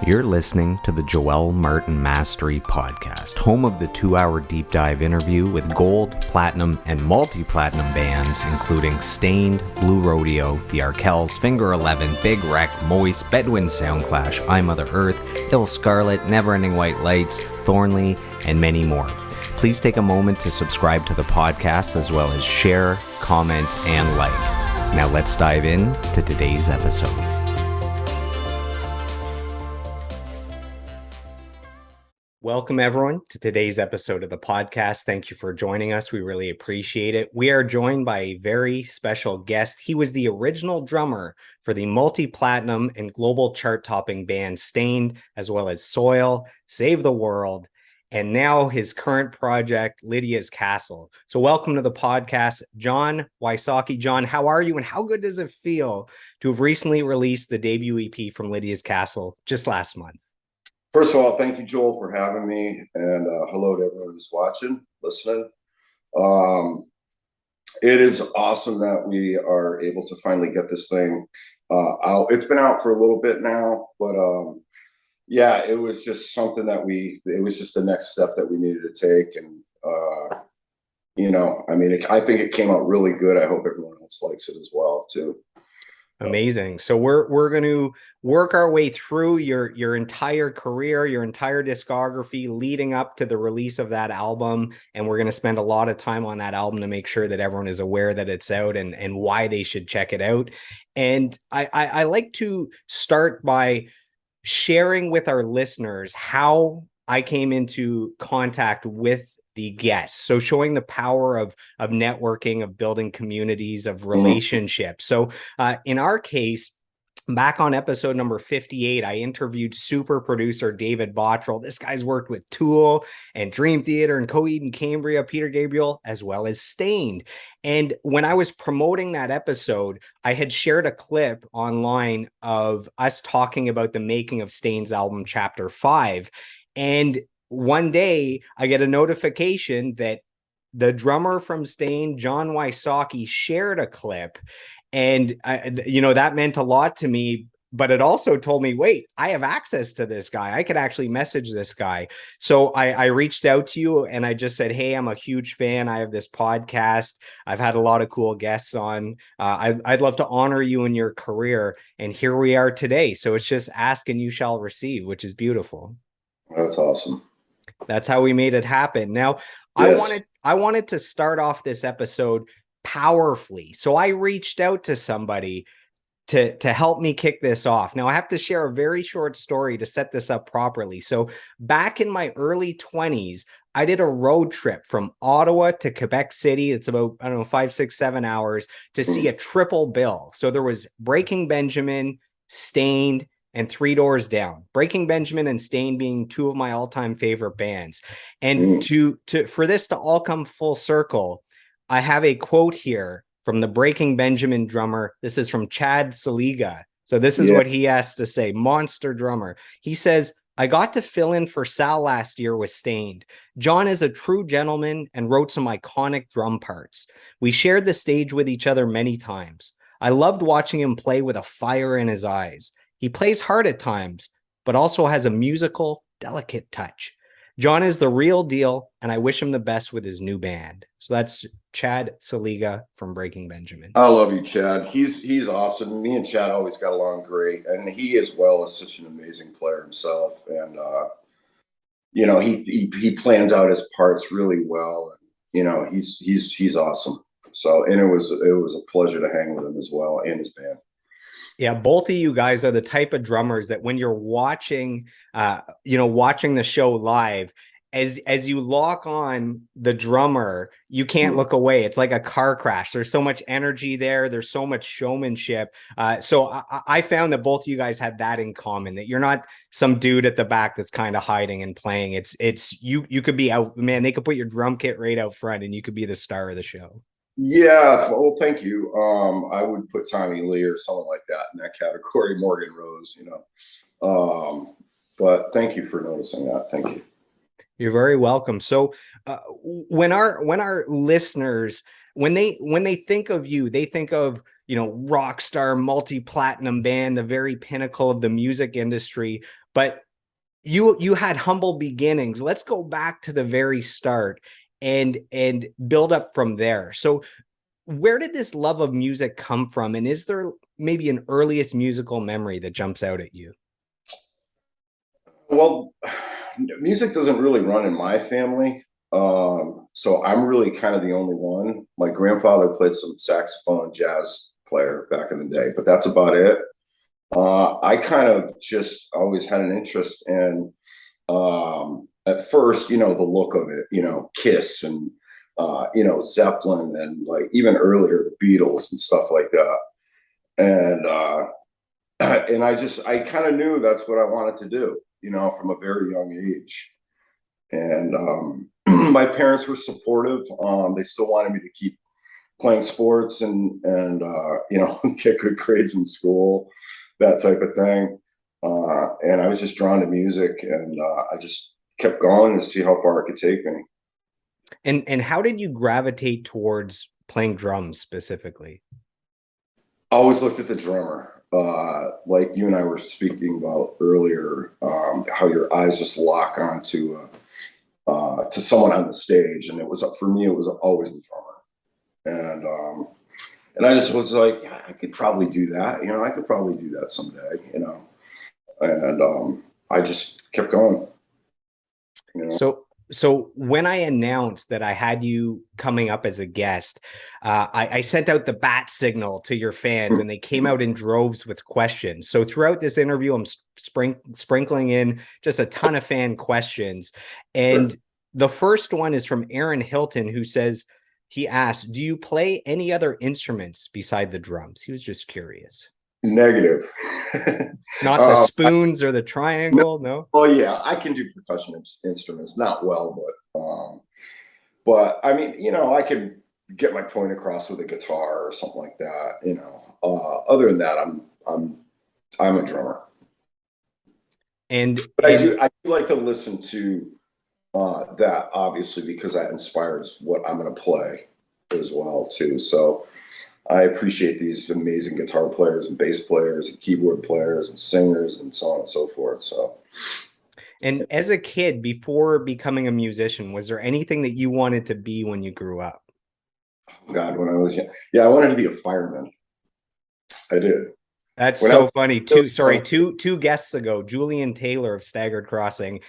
You're listening to the Joel Martin Mastery Podcast, home of the 2-hour deep dive interview with gold, platinum, and multi-platinum bands, including Stained, Blue Rodeo, The Arkells, Finger 11, Big Wreck, Moist, Bedouin Soundclash, I Mother Earth, Ill Scarlet, Neverending White Lights, Thornley, and many more. Please take a moment to subscribe to the podcast, as well as share, comment, and like. Now let's dive in to today's episode. Welcome, everyone, to today's episode of the podcast. Thank you for joining us. We really appreciate it. We are joined by a very special guest. He was the original drummer for the multi-platinum and global chart-topping band Stained, as well as Soil, Save the World, and now his current project, Lydia's Castle. So welcome to the podcast, John Wysocki. John, how are you, and how good does it feel to have recently released the debut EP from Lydia's Castle just last month? First of all, thank you, Joel, for having me, and hello to everyone who's watching, listening. It is awesome that we are able to finally get this thing out. It's been out for a little bit now, but yeah, it was just something that it was just the next step that we needed to take. And, I think it came out really good. I hope everyone else likes it as well, too. Amazing. So we're going to work our way through your entire career, your entire discography leading up to the release of that album. And we're going to spend a lot of time on that album to make sure that everyone is aware that it's out and why they should check it out. And I like to start by sharing with our listeners how I came into contact with the guests. So showing the power of networking, of building communities, of relationships. So in our case, back on episode number 58, I interviewed super producer David Bottrell. This guy's worked with Tool and Dream Theater and Coheed and Cambria, Peter Gabriel, as well as Stained. And when I was promoting that episode, I had shared a clip online of us talking about the making of Stained's album, Chapter 5. And one day I get a notification that the drummer from Stained, John Wysocki, shared a clip. And, that meant a lot to me, but it also told me, wait, I have access to this guy. I could actually message this guy. So I reached out to you and I just said, hey, I'm a huge fan. I have this podcast. I've had a lot of cool guests on. I'd love to honor you in your career. And here we are today. So it's just ask and you shall receive, which is beautiful. That's awesome. That's how we made it happen. Now, yes. I wanted to start off this episode powerfully. So I reached out to somebody to help me kick this off. Now, I have to share a very short story to set this up properly. So back in my early 20s, I did a road trip from Ottawa to Quebec City. It's about, 5, 6, 7 hours to see a triple bill. So there was Breaking Benjamin, Stained, and Three Doors Down. Breaking Benjamin and Stained being two of my all-time favorite bands. And for this to all come full circle, I have a quote here from the Breaking Benjamin drummer. This is from Chad Saliga. So this is what he has to say. Monster drummer. He says, I got to fill in for Sal last year with Stained. John is a true gentleman and wrote some iconic drum parts. We shared the stage with each other many times. I loved watching him play with a fire in his eyes. He plays hard at times, but also has a musical, delicate touch. John is the real deal, and I wish him the best with his new band. So that's Chad Saliga from Breaking Benjamin. I love you, Chad. He's awesome. Me and Chad always got along great, and he as well is such an amazing player himself. And he plans out his parts really well. And, he's awesome. So, and it was a pleasure to hang with him as well and his band. Yeah, both of you guys are the type of drummers that when you're watching the show live, as you lock on the drummer, you can't look away. It's like a car crash. There's so much energy there. There's so much showmanship. So I found that both of you guys had that in common, that you're not some dude at the back that's kind of hiding and playing. It's you could be out, man. They could put your drum kit right out front and you could be the star of the show. Yeah, well, thank you. I would put Tommy Lee or someone like that in that category, Morgan Rose, But thank you for noticing that. Thank you. You're very welcome. So, when our listeners, when they think of you, they think of, rock star, multi-platinum band, the very pinnacle of the music industry. But you had humble beginnings. Let's go back to the very start and build up from there. So, where did this love of music come from? And is there maybe an earliest musical memory that jumps out at you? Well, music doesn't really run in my family. So I'm really kind of the only one. My grandfather played some saxophone and jazz player back in the day, but that's about it. I kind of just always had an interest in, at first, the look of it, Kiss and, Zeppelin and like even earlier, the Beatles and stuff like that. And, and I kind of knew that's what I wanted to do, from a very young age. And my parents were supportive. They still wanted me to keep playing sports and get good grades in school, that type of thing. And I was just drawn to music, and I just kept going to see how far it could take me. And how did you gravitate towards playing drums specifically? I always looked at the drummer, like you and I were speaking about earlier, how your eyes just lock onto to someone on the stage, and it was for me. It was always the drummer, and I just was like, yeah, I could probably do that. I could probably do that someday. And I just kept going. So when I announced that I had you coming up as a guest, I sent out the bat signal to your fans, and they came out in droves with questions. So throughout this interview, I'm sprinkling in just a ton of fan questions. And the first one is from Aaron Hilton, who says, he asked, do you play any other instruments beside the drums? He was just curious. Negative. Not the spoons or the triangle, no? Well, yeah, I can do percussion instruments, not well, but I mean, I could get my point across with a guitar or something like that. Other than that, I'm a drummer. But I do like to listen to that, obviously, because that inspires what I'm going to play as well too. So I appreciate these amazing guitar players and bass players and keyboard players and singers and so on and so forth. So, and as a kid, before becoming a musician, was there anything that you wanted to be when you grew up? God, when I was young, yeah, I wanted to be a fireman. I did. That's so funny. Two guests ago, Julian Taylor of Staggered Crossing,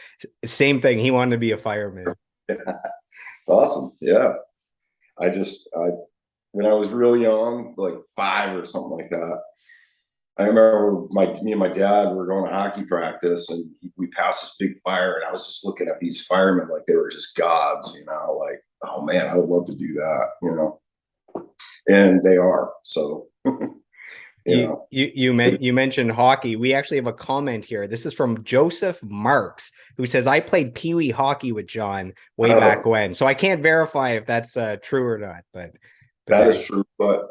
same thing. He wanted to be a fireman. It's awesome. Yeah. I when I was real young, like 5 or something like that, I remember me and my dad were going to hockey practice, and we passed this big fire, and I was just looking at these firemen like they were just gods, like, oh man, I would love to do that, and they are. So, you mentioned hockey. We actually have a comment here. This is from Joseph Marks, who says, I played Pee-wee hockey with John way back when. So I can't verify if that's true or not, but that is true. But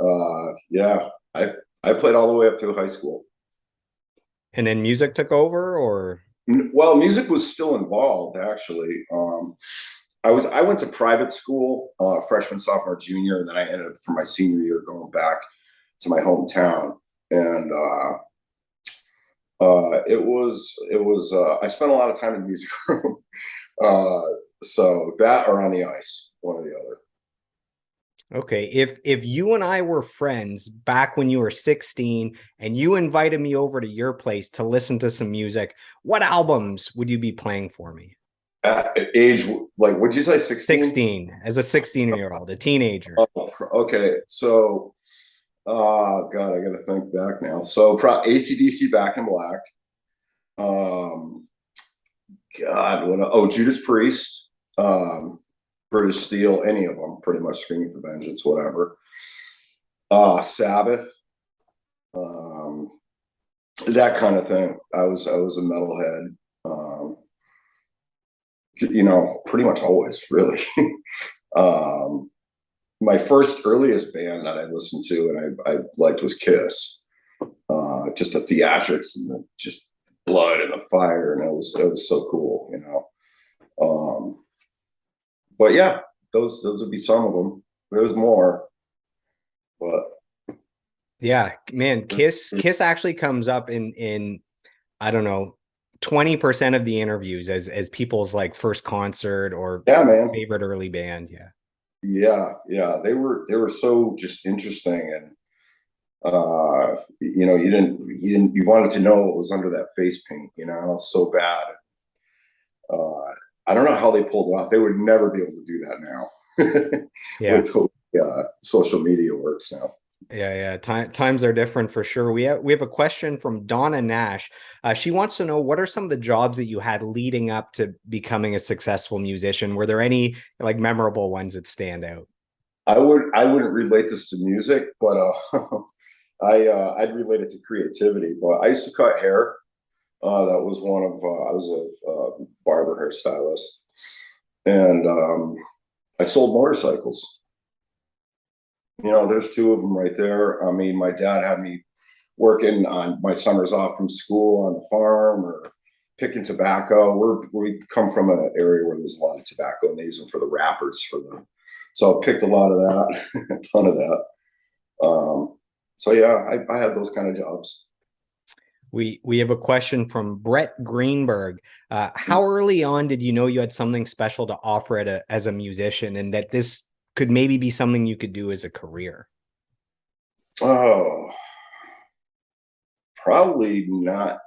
yeah, I played all the way up to high school. And then music took over, or? Well, music was still involved, actually. I went to private school, freshman, sophomore, junior, and then I ended up for my senior year going back to my hometown. And I spent a lot of time in the music room. So that or on the ice, one or the other. Okay, if you and I were friends back when you were 16 and you invited me over to your place to listen to some music, what albums would you be playing for me? At age, like, what'd you say, 16? 16, as a 16-year-old, a teenager. Oh, okay, so, God, I gotta think back now. So, AC/DC, Back in Black. God, Judas Priest. British Steel, any of them, pretty much Screaming for Vengeance, whatever. Sabbath, that kind of thing. I was a metalhead, pretty much always, really. My first earliest band that I listened to and I liked was Kiss. Just the theatrics and just blood and the fire, and it was so cool, Um, but yeah, those would be some of them. There's more, but Yeah, man, Kiss actually comes up in I don't know, 20% of the interviews as people's like first concert or yeah, man. favorite early band. Yeah. Yeah. They were so just interesting, and you wanted to know what was under that face paint, so bad. I don't know how they pulled it off. They would never be able to do that now Yeah. with social media works now. Yeah. Times are different for sure. We have a question from Donna Nash. She wants to know, what are some of the jobs that you had leading up to becoming a successful musician? Were there any like memorable ones that stand out? I wouldn't relate this to music, but I'd relate it to creativity. But I used to cut hair. That was one of I was a barber hairstylist, and I sold motorcycles. There's two of them right there. I mean, my dad had me working on my summers off from school on the farm or picking tobacco. We come from an area where there's a lot of tobacco, and they use them for the wrappers for the. So I picked a lot of that, a ton of that. So yeah, I had those kind of jobs. We have a question from Brett Greenberg. How early on did you know you had something special to offer as a musician, and that this could maybe be something you could do as a career? Oh, probably not.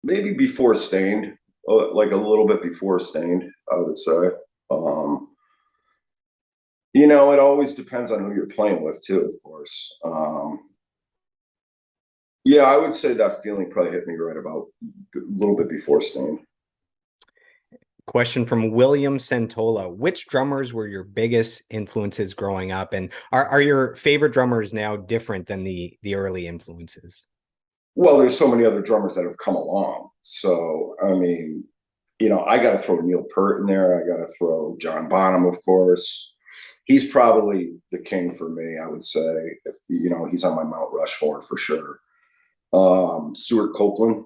Maybe before Stained, like a little bit before Stained, I would say. Um, it always depends on who you're playing with too, of course. Yeah, I would say that feeling probably hit me right about a little bit before Stained. Question from William Santola. Which drummers were your biggest influences growing up? And are your favorite drummers now different than the early influences? Well, there's so many other drummers that have come along. So, I mean, I got to throw Neil Peart in there. I got to throw John Bonham, of course. He's probably the king for me, I would say. If he's on my Mount Rushmore for sure. Stuart Copeland.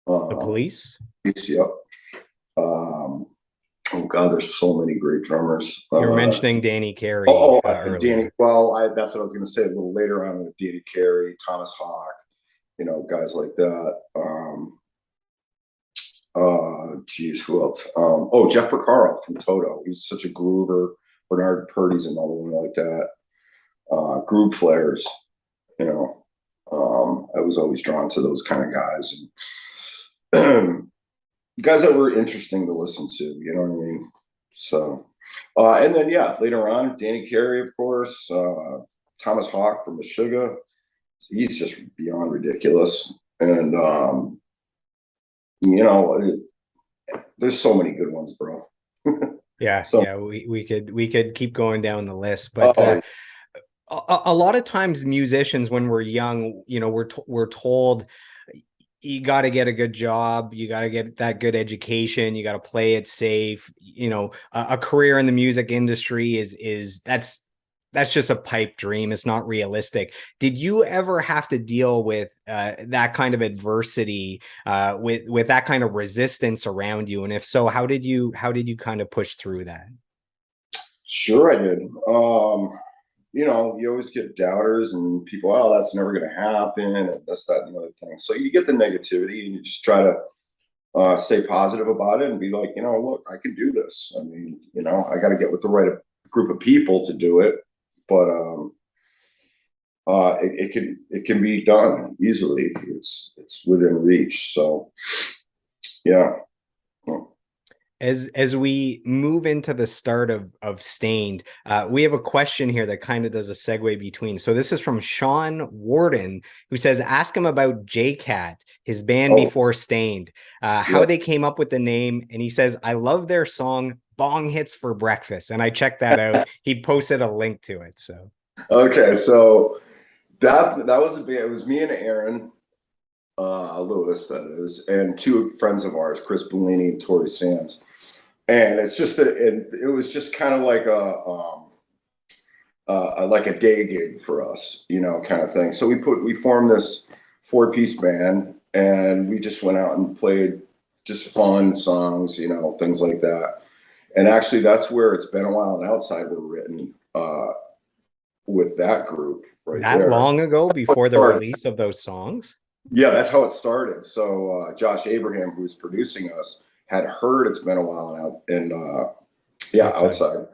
The Um, Police? yep. Um, oh God, there's so many great drummers. You were mentioning Danny Carey Danny. earlier. Well, that's what I was going to say a little later on with Danny Carey, Thomas Hawk, guys like that. Geez, who else? Jeff Porcaro from Toto. He's such a groover. Bernard Purdy's another one like that. Groove players, you know. I was always drawn to those kind of guys, and guys that were interesting to listen to. You know what I mean? So, and then yeah, later on, Danny Carey, of course, Thomas Hawk from Meshuggah. He's just beyond ridiculous, and you know, there's so many good ones, bro. So, Yeah, we could keep going down the list, but oh, a lot of times musicians, when we're young, we're told you got to get a good job, you got to get that good education, you got to play it safe. A career in the music industry is that's just a pipe dream. It's not realistic. Did you ever have to deal with that kind of adversity, with that kind of resistance around you? And if so, how did you kind of push through that? sure, I did. You always get doubters and people, oh, that's never going to happen, and this, that, and the other thing. So you get the negativity, and you just try to stay positive about it and be like, look, I can do this. I mean, I got to get with the right group of people to do it, but it can be done easily. It's within reach. So yeah. As we move into the start of Stained, we have a question here that kind of does a segue between. So this is from Sean Warden, who says, ask him about J-Cat, his band Oh, before Stained, how yeah. they came up with the name. And he says, I love their song Bong Hits for Breakfast. And I checked that out. He posted a link to it. So Okay, so that was a bit. It was me and Aaron Lewis, that is, and two friends of ours, Chris Bellini and Tori Sands. And it's just it was just kind of like a day gig for us, kind of thing. So we formed this 4-piece band, and we just went out and played just fun songs, you know, things like that. And actually, that's where It's Been a While and Outside were written with that group right That there. long ago, before the release of those songs? Yeah, that's how it started. So Josh Abraham, who was producing us, had heard It's Been a While and outside,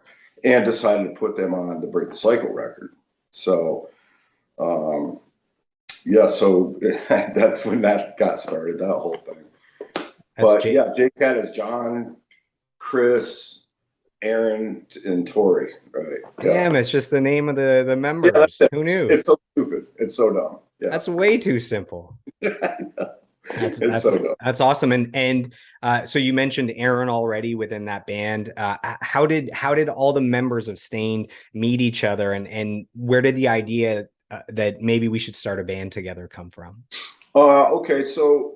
and decided to put them on the Break the Cycle record. So yeah, so that's when that got started, that whole thing. But yeah, J-Cat is John, Chris, Aaron, and Tori, right? Damn, it's just the name of the members. Yeah, Who knew? it's so stupid. It's so dumb. Yeah. That's way too simple. It's so dumb. That's awesome. And so you mentioned Aaron already within that band. How did all the members of Stained meet each other, and where did the idea that maybe we should start a band together come from? Okay, so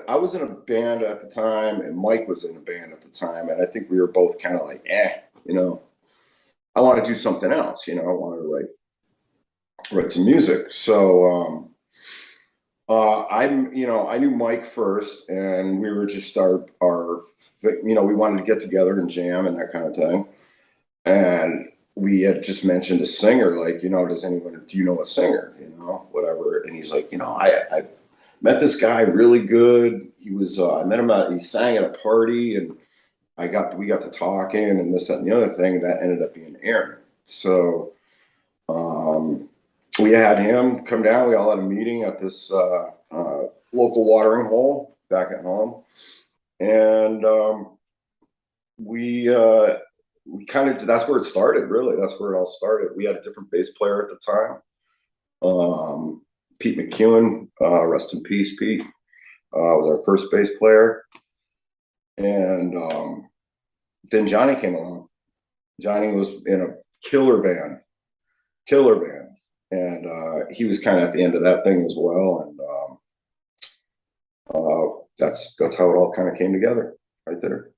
I was in a band at the time, and Mike was in a band at the time, and I think we were both kind of like, you know, I want to do something else, you know, I want to write some music. So I knew Mike first, and we were just we wanted to get together and jam and that kind of thing. And we had just mentioned a singer, like, you know, do you know a singer, you know, whatever. And he's like, you know, I met this guy really good. He was, I met him he sang at a party, and we got to talking and this, that, and the other thing that ended up being Aaron. So, we had him come down. We all had a meeting at this local watering hole back at home, and we kind of that's where it started. Really, that's where it all started. We had a different bass player at the time, Pete McEwen, rest in peace, Pete. Was our first bass player, and then Johnny came along. Johnny was in a killer band. And he was kind of at the end of that thing as well, and that's how it all kind of came together right there.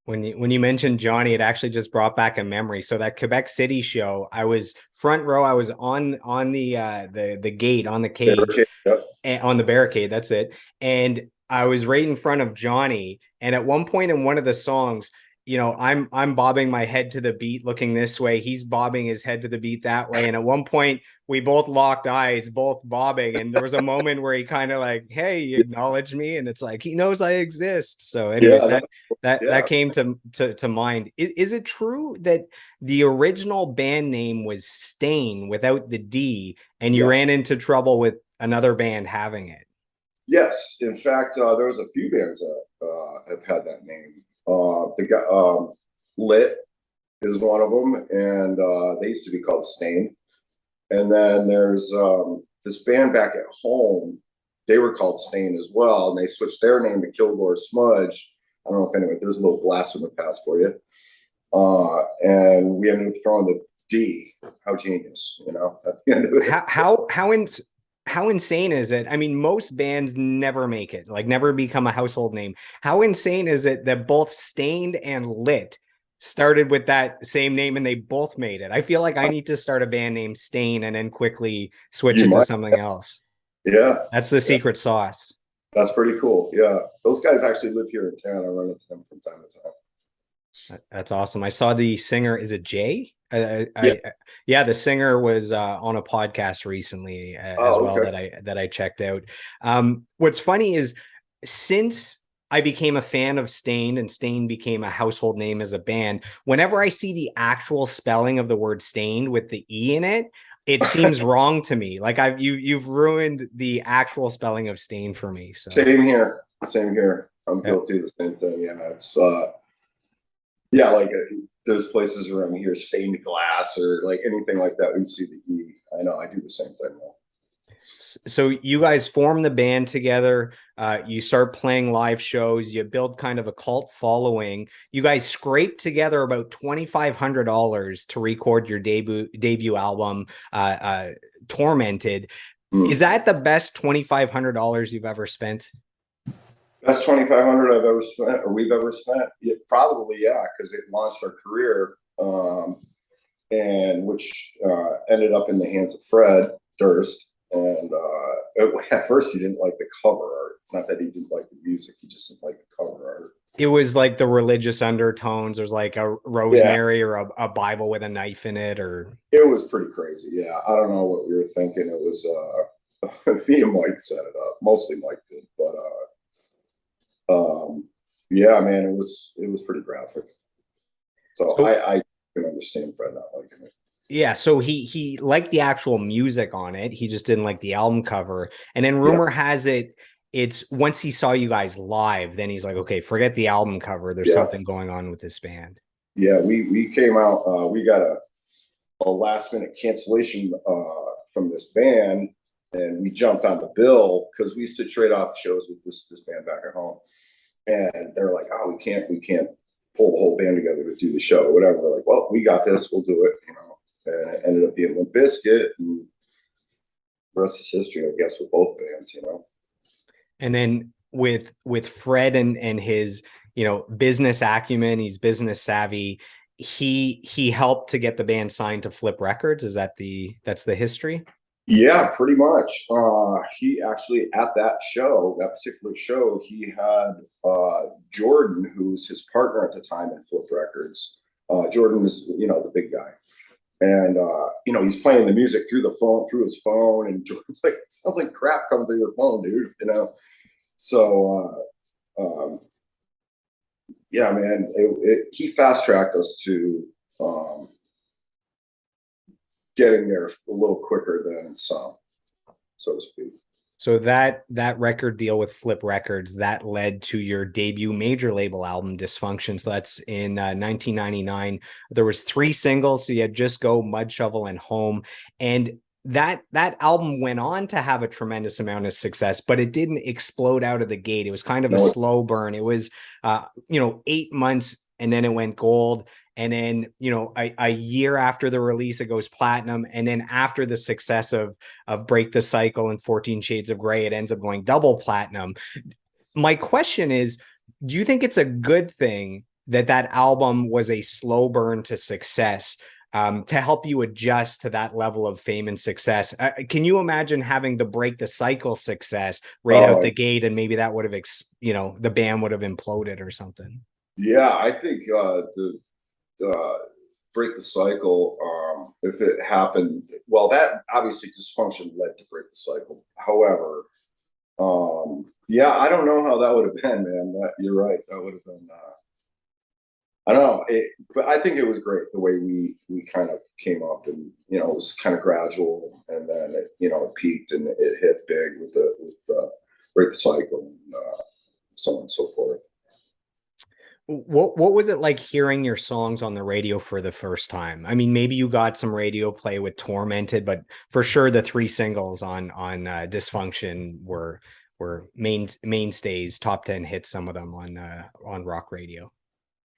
When you mentioned Johnny, it actually just brought back a memory. So that Quebec City show, I was front row. I was on the gate, on the cage, Yep. and on the barricade. That's it. And I was right in front of Johnny. And at one point in one of the songs, you know, I'm bobbing my head to the beat, looking this way. He's bobbing his head to the beat that way. And at one point, we both locked eyes, both bobbing. And there was a moment where he kind of like, "Hey," he acknowledged me, and it's like he knows I exist. So, anyways, that came to mind. Is it true that the original band name was Stain without the D, and you ran into trouble with another band having it? Yes, in fact, there was a few bands that have had that name. The guy Lit is one of them, and they used to be called Stain. And then there's this band back at home. They were called Stain as well, and they switched their name to Kilgore Smudge. I don't know if anyway. There's a little blast from the past for you. And we ended up throwing the D. How genius, you know? At the end of it. How insane is it? I mean, most bands never make it, like never become a household name. How insane is it that both Stained and Lit started with that same name and they both made it? I feel like I need to start a band named Stain and then quickly switch it to something else. Yeah. That's the secret sauce. That's pretty cool. Yeah. Those guys actually live here in town. I run into them from time to time. That's awesome. I saw the singer. Is it Jay? Yeah, the singer was on a podcast recently as well that I checked out. What's funny is since I became a fan of Stained and Stained became a household name as a band, whenever I see the actual spelling of the word Stained with the E in it, it seems wrong to me. Like you've ruined the actual spelling of Stained for me. So Same here. I'm guilty of the same thing. Yeah, it's like there's places around here, stained glass or like anything like that. We see the E. I know I do the same thing. So you guys form the band together. You start playing live shows. You build kind of a cult following. You guys scrape together about $2,500 to record your debut album, Tormented. Is that the best $2,500 you've ever spent? That's $2,500 I've ever spent, or we've ever spent. Yeah, probably, yeah, because it launched our career, and which ended up in the hands of Fred Durst. And at first, he didn't like the cover art. It's not that he didn't like the music; he just didn't like the cover art. It was like the religious undertones. There's like a Yeah, rosemary or a Bible with a knife in it, or it was pretty crazy. Yeah, I don't know what we were thinking. It was me and Mike set it up. Mostly Mike did, but yeah, man, it was pretty graphic. So so I can understand Fred not liking it. yeah, so he liked the actual music on it. He just didn't like the album cover. And then Yeah, rumor has it, it's once he saw you guys live, then he's like, okay, forget the album cover. There's yeah, something going on with this band. yeah. We came out. We got a last minute cancellation from this band, and we jumped on the bill because we used to trade off shows with this band back at home, and they're like, "Oh, we can't pull the whole band together to do the show, or whatever." We're like, "Well, we got this. We'll do it," you know. And it ended up being Limp Bizkit, and the rest is history, I guess, with both bands, you know. And then with Fred and his, business acumen, he's business savvy. He helped to get the band signed to Flip Records. Is that's the history? Yeah, pretty much. He actually at that particular show, he had Jordan, who's his partner at the time in Flip Records. Jordan is, the big guy. And he's playing the music through his phone, and Jordan's like, it sounds like crap coming through your phone, dude. So yeah, man, he fast tracked us to um, getting there a little quicker than some, so to speak. So that record deal with Flip Records that led to your debut major label album, Dysfunction. So that's in 1999. There was 3 singles. So you had Just Go, Mud Shovel, and Home. And that album went on to have a tremendous amount of success, but it didn't explode out of the gate. It was kind of a No, slow burn. It was 8 months, and then it went gold. And then, a year after the release, it goes platinum. And then after the success of Break the Cycle and 14 Shades of Grey, it ends up going double platinum. My question is, do you think it's a good thing that that album was a slow burn to success, to help you adjust to that level of fame and success? Can you imagine having the Break the Cycle success right out oh the gate, and maybe that would have, the band would have imploded or something? yeah, I think the Break the Cycle, if it happened, well, that obviously Dysfunction led to Break the Cycle. However, yeah, I don't know how that would have been, man. You're right. That would have been. I don't know, but I think it was great the way we kind of came up, and it was kind of gradual, and then it peaked and it hit big with the Break the Cycle, and so on and so forth. What was it like hearing your songs on the radio for the first time? I mean, maybe you got some radio play with Tormented, but for sure the 3 singles on Dysfunction were mainstays, top 10 hits, some of them on rock radio.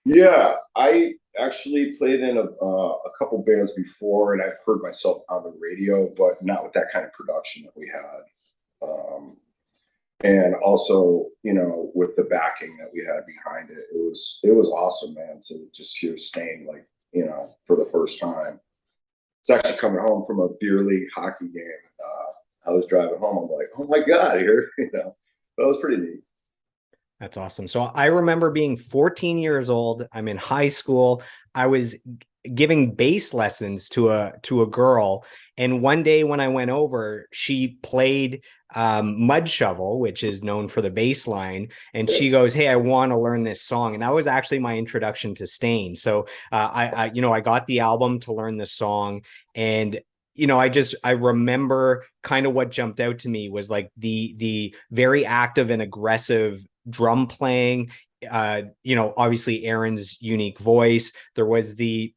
Yeah, I actually played in a couple bands before, and I've heard myself on the radio, but not with that kind of production that we had. And also, with the backing that we had behind it, it was awesome, man, to just hear Stain, like, for the first time. It's actually coming home from a beer league hockey game. I was driving home. I'm like, oh my god, here, that was pretty neat. That's awesome. So I remember being 14 years old. I'm in high school. I was giving bass lessons to a girl, and one day when I went over, she played Mud Shovel, which is known for the bass line, and she Yes. goes, "Hey, I want to learn this song." And that was actually my introduction to Stain. So I got the album to learn the song, and I remember kind of what jumped out to me was like the very active and aggressive drum playing, obviously Aaron's unique voice. There was the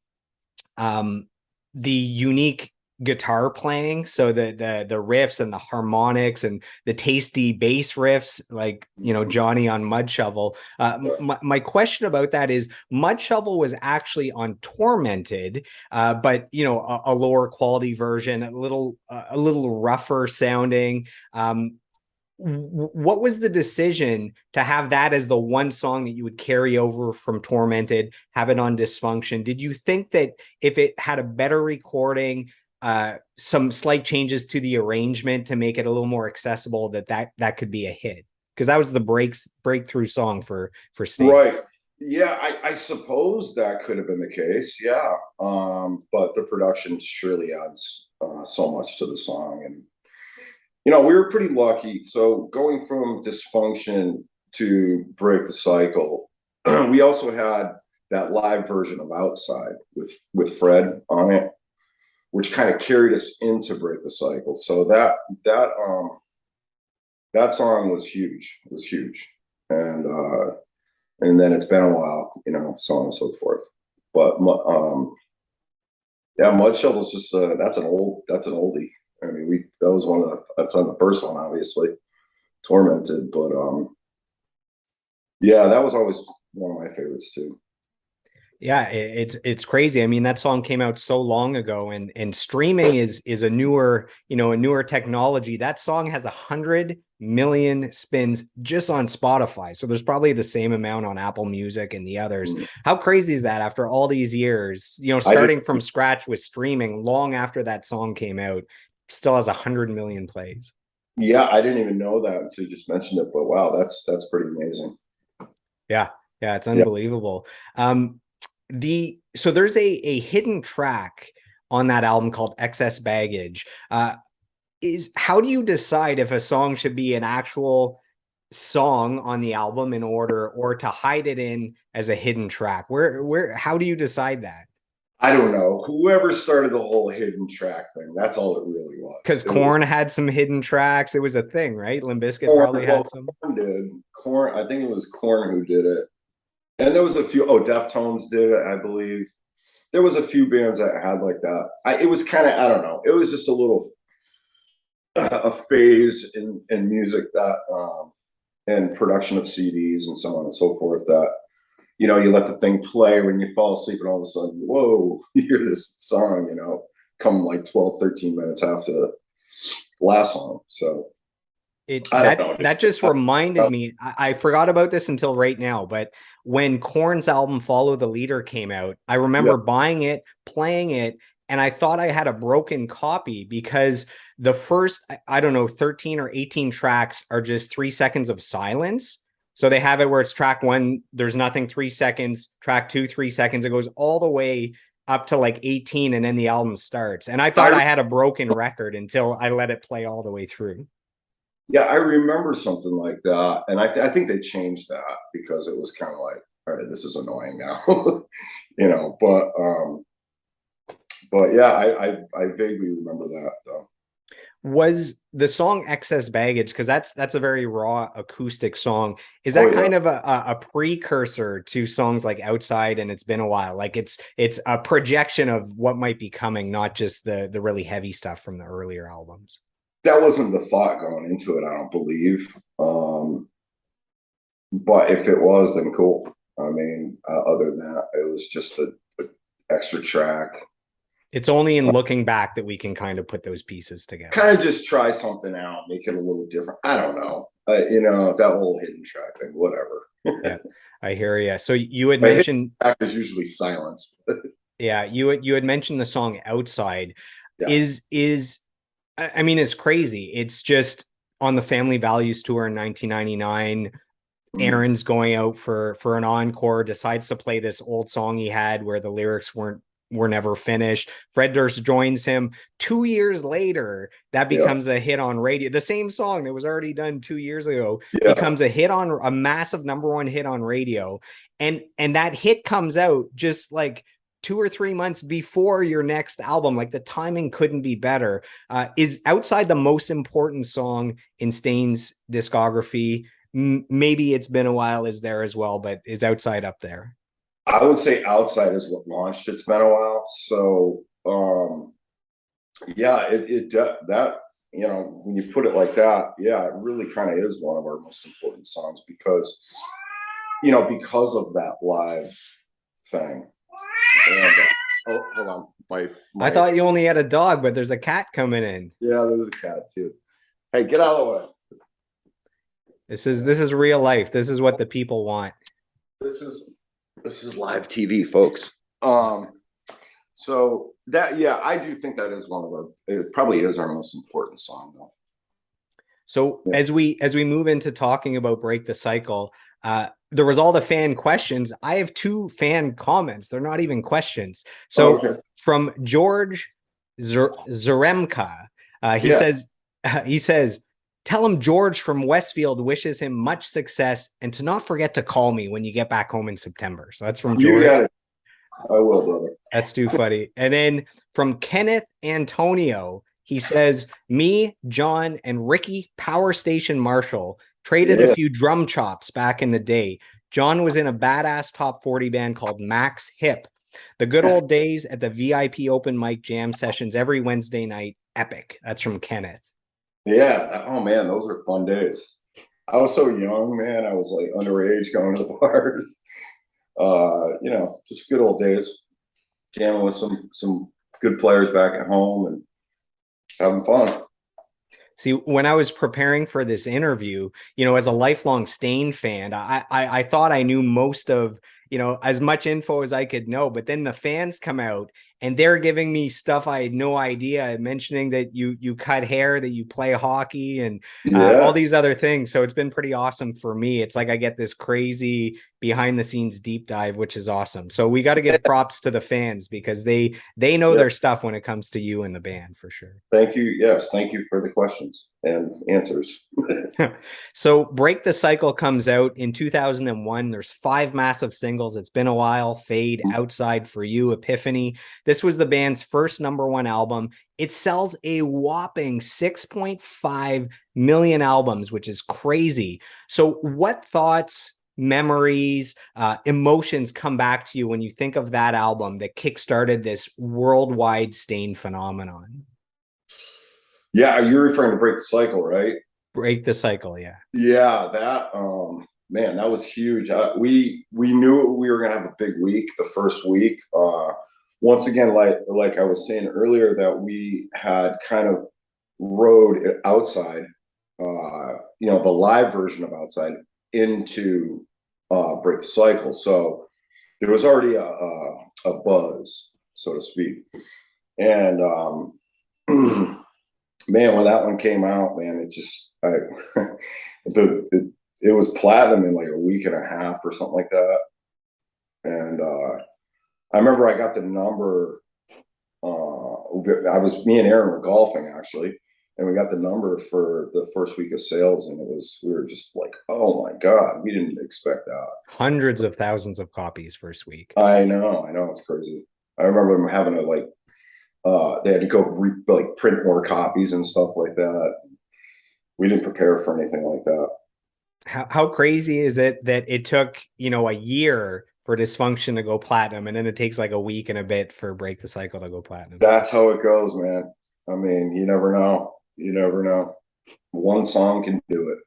unique guitar playing, so the riffs and the harmonics and the tasty bass riffs, like Johnny on Mud Shovel. My question about that is, Mud Shovel was actually on Tormented, but a lower quality version, a little rougher sounding. What was the decision to have that as the one song that you would carry over from Tormented, have it on Dysfunction? Did you think that if it had a better recording, some slight changes to the arrangement to make it a little more accessible, that could be a hit? because that was the breakthrough song for Sting. Right. Yeah, I suppose that could have been the case. Yeah. But the production surely adds so much to the song. And, we were pretty lucky. So going from Dysfunction to Break the Cycle, we also had that live version of Outside with Fred on it, which kind of carried us into Break the Cycle. So that song was huge. It was huge. And then it's been a while, so on and so forth. But yeah, Mudshell is just that's an oldie. I mean, that's on the first one, obviously, Tormented. But yeah, that was always one of my favorites too. Yeah, it's crazy. I mean, that song came out so long ago, and streaming is a newer technology. That song has 100 million spins just on Spotify. So there's probably the same amount on Apple Music and the others. How crazy is that after all these years, starting from scratch with streaming long after that song came out, still has 100 million plays. Yeah, I didn't even know that until you just mentioned it, but wow, that's pretty amazing. Yeah, it's Yeah. unbelievable. So there's a hidden track on that album called Excess Baggage. How do you decide if a song should be an actual song on the album in order, or to hide it in as a hidden track? How do you decide that? I don't know. Whoever started the whole hidden track thing, that's all it really was. Because Korn had some hidden tracks. It was a thing, right? Limp Bizkit probably had some. Korn did. Korn, I think it was Korn who did it. And there was a few, Deftones did it, I believe. There was a few bands that had like that. It was kind of, I don't know. It was just a phase in music that, and production of CDs and so on and so forth that, you let the thing play when you fall asleep and all of a sudden, whoa, you hear this song, come like 12, 13 minutes after the last song. So that just reminded me. I forgot about this until right now, but when Korn's album Follow the Leader came out, I remember buying it, playing it, and I thought I had a broken copy because the first, I don't know, 13 or 18 tracks are just 3 seconds of silence. So they have it where it's track 1, there's nothing, 3 seconds, track 2, 3 seconds. It goes all the way up to like 18, and then the album starts. And I thought I had a broken record until I let it play all the way through. Yeah, I remember something like that, and I think they changed that because it was kind of like, all right, this is annoying now, But yeah, I vaguely remember that though. Was the song Excess Baggage, because that's a very raw acoustic song, is that kind of a precursor to songs like Outside and It's Been a While? Like it's a projection of what might be coming, not just the really heavy stuff from the earlier albums. That wasn't the thought going into it, I don't believe. But if it was, then cool. I mean, other than that, it was just a extra track. It's only in looking back that we can kind of put those pieces together. Kind of just try something out, make it a little different. I don't know. That whole hidden track thing, whatever. Yeah, I hear you. So you had mentioned track is usually silence. Yeah, you had mentioned the song Outside. Yeah. I mean, it's crazy. It's just on the Family Values tour in 1999. Aaron's going out for an encore, decides to play this old song he had where the lyrics were never finished. Fred Durst joins him. 2 years later, that becomes a hit on radio. The same song that was already done 2 years ago becomes a massive #1 hit on radio. And that hit comes out just like 2 or 3 months before your next album. Like the timing couldn't be better. Is Outside the most important song in Stain's discography? Maybe It's Been a While is there as well, but is Outside up there? I would say Outside is what launched It's Been a While. So yeah, that when you put it like that, yeah, it really kind of is one of our most important songs because because of that live thing. And, hold on. I thought you only had a dog, but there's a cat coming in. Yeah, there's a cat too. Hey, get out of the way. This is real life. This is what the people want. This is live TV, folks. So that, yeah, I do think that is it probably is our most important song though. So Yeah. as we move into talking about Break the Cycle, there was all the fan questions. I have two fan comments. They're not even questions. Oh, So okay. from George Zaremka, he Yeah. says he says, tell him George from Westfield wishes him much success and to not forget to call me when you get back home in September. So that's from You George. got it. I will, brother. That's too funny. And then from Kenneth Antonio, he says, me, John, and Ricky Power Station Marshall traded a Yeah. few drum chops back in the day. John was in a badass top 40 band called Max Hip. The good old days at the VIP open mic jam sessions every Wednesday night. Epic. That's from Kenneth. Yeah. Oh man, those are fun days. I was so young, man. I was like underage going to the bars. Just good old days. Jamming with some good players back at home and having fun. See, when I was preparing for this interview, as a lifelong Stain fan, I thought I knew most of, as much info as I could know. But then the fans come out and they're giving me stuff I had no idea, mentioning that you cut hair, that you play hockey, and all Yeah. these other things. So it's been pretty awesome for me. It's like I get this crazy behind the scenes deep dive, which is awesome. So we got to give props to the fans because they know Yeah. their stuff when it comes to you and the band for sure. Thank you. Yes. Thank you for the questions and answers. So Break the Cycle comes out in 2001. There's 5 massive singles. It's been a while. Fade, Outside for You, Epiphany. This was the band's first #1 album. It sells a whopping 6.5 million albums, which is crazy. So what thoughts, memories, emotions come back to you when you think of that album that kickstarted this worldwide Stain phenomenon? Yeah. Are you referring to Break the Cycle, right? Break the Cycle, yeah. Yeah, that man, that was huge. We knew we were gonna have a big week the first week. Once again, like I was saying earlier, that we had kind of rode outside, the live version of outside into Break the Cycle. So there was already a buzz, so to speak. And man, when that one came out, man, it was platinum in like a week and a half or something like that. And I remember I got the number. Me and Aaron were golfing actually, and we got the number for the first week of sales, and we were just like, oh my god, we didn't expect that. Hundreds of thousands of copies first week. I know, it's crazy. I remember them having to they had to go print more copies and stuff like that. We didn't prepare for anything like that. How crazy is it that it took, a year for Dysfunction to go platinum, and then it takes like a week and a bit for Break the Cycle to go platinum? That's how it goes, man. I mean, you never know. You never know. One song can do it.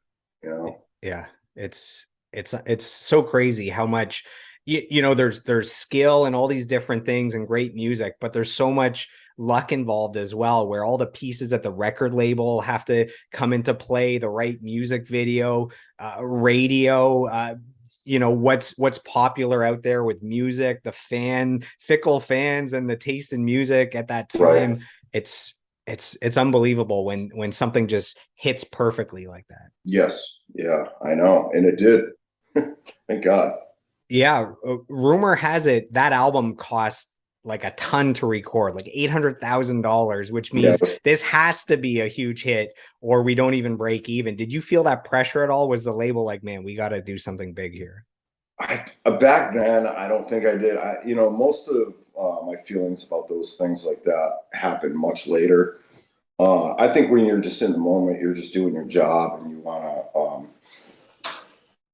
Yeah, it's so crazy how much there's skill and all these different things and great music, but there's so much luck involved as well, where all the pieces at the record label have to come into play, the right music video, radio, what's popular out there with music, the fickle fans and the taste in music at that time. Right. It's unbelievable when something just hits perfectly like that. Yes. Yeah, I know. And it did. Thank God. Yeah, rumor has it that album cost like a ton to record, like $800,000, which Yeah. means this has to be a huge hit or we don't even break even. Did you feel that pressure at all? Was the label like, man, we got to do something big here? Back then, I don't think I did. Most of my feelings about those things like that happened much later. I think when you're just in the moment, you're just doing your job and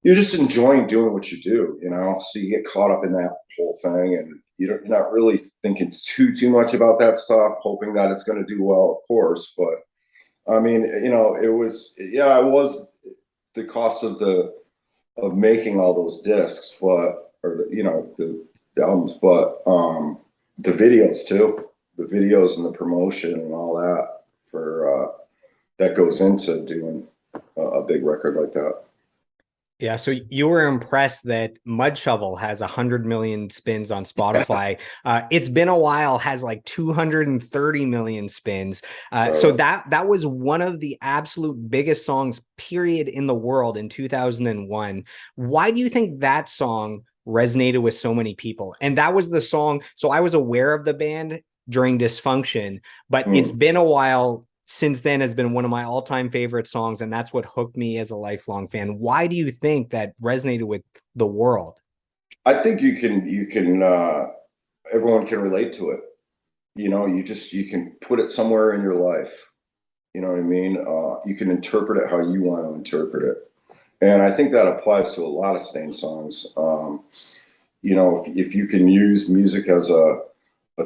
you're just enjoying doing what you do. So you get caught up in that whole thing and you're not really thinking too much about that stuff, hoping that it's going to do well, of course. But I mean, it was the cost of making all those discs, the albums, but the videos too, the videos and the promotion and all that for that goes into doing a big record like that. Yeah, so you were impressed that Mud Shovel has 100 million spins on Spotify. It's been a while has like 230 million spins. So Uh, that was one of the absolute biggest songs, period, in the world in 2001. Why do you think that song resonated with so many people? And that was the song. So I was aware of the band during Dysfunction, but it's hmm. been a while since then has been one of my all-time favorite songs, and that's what hooked me as a lifelong fan. Why do you think that resonated with the world? I think everyone can relate to it. You can put it somewhere in your life. You know what I mean? You can interpret it how you want to interpret it. And I think that applies to a lot of Stain songs. If you can use music as a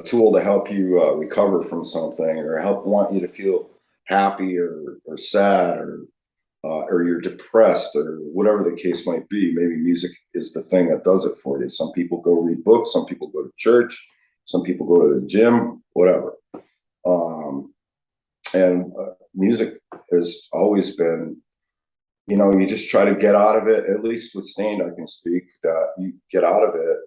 tool to help you recover from something or help want you to feel happy or sad or you're depressed or whatever the case might be, maybe music is the thing that does it for you. Some people go read books, some people go to church, some people go to the gym, whatever. Um, and music has always been, you just try to get out of it, at least with Stained, I can speak that you get out of it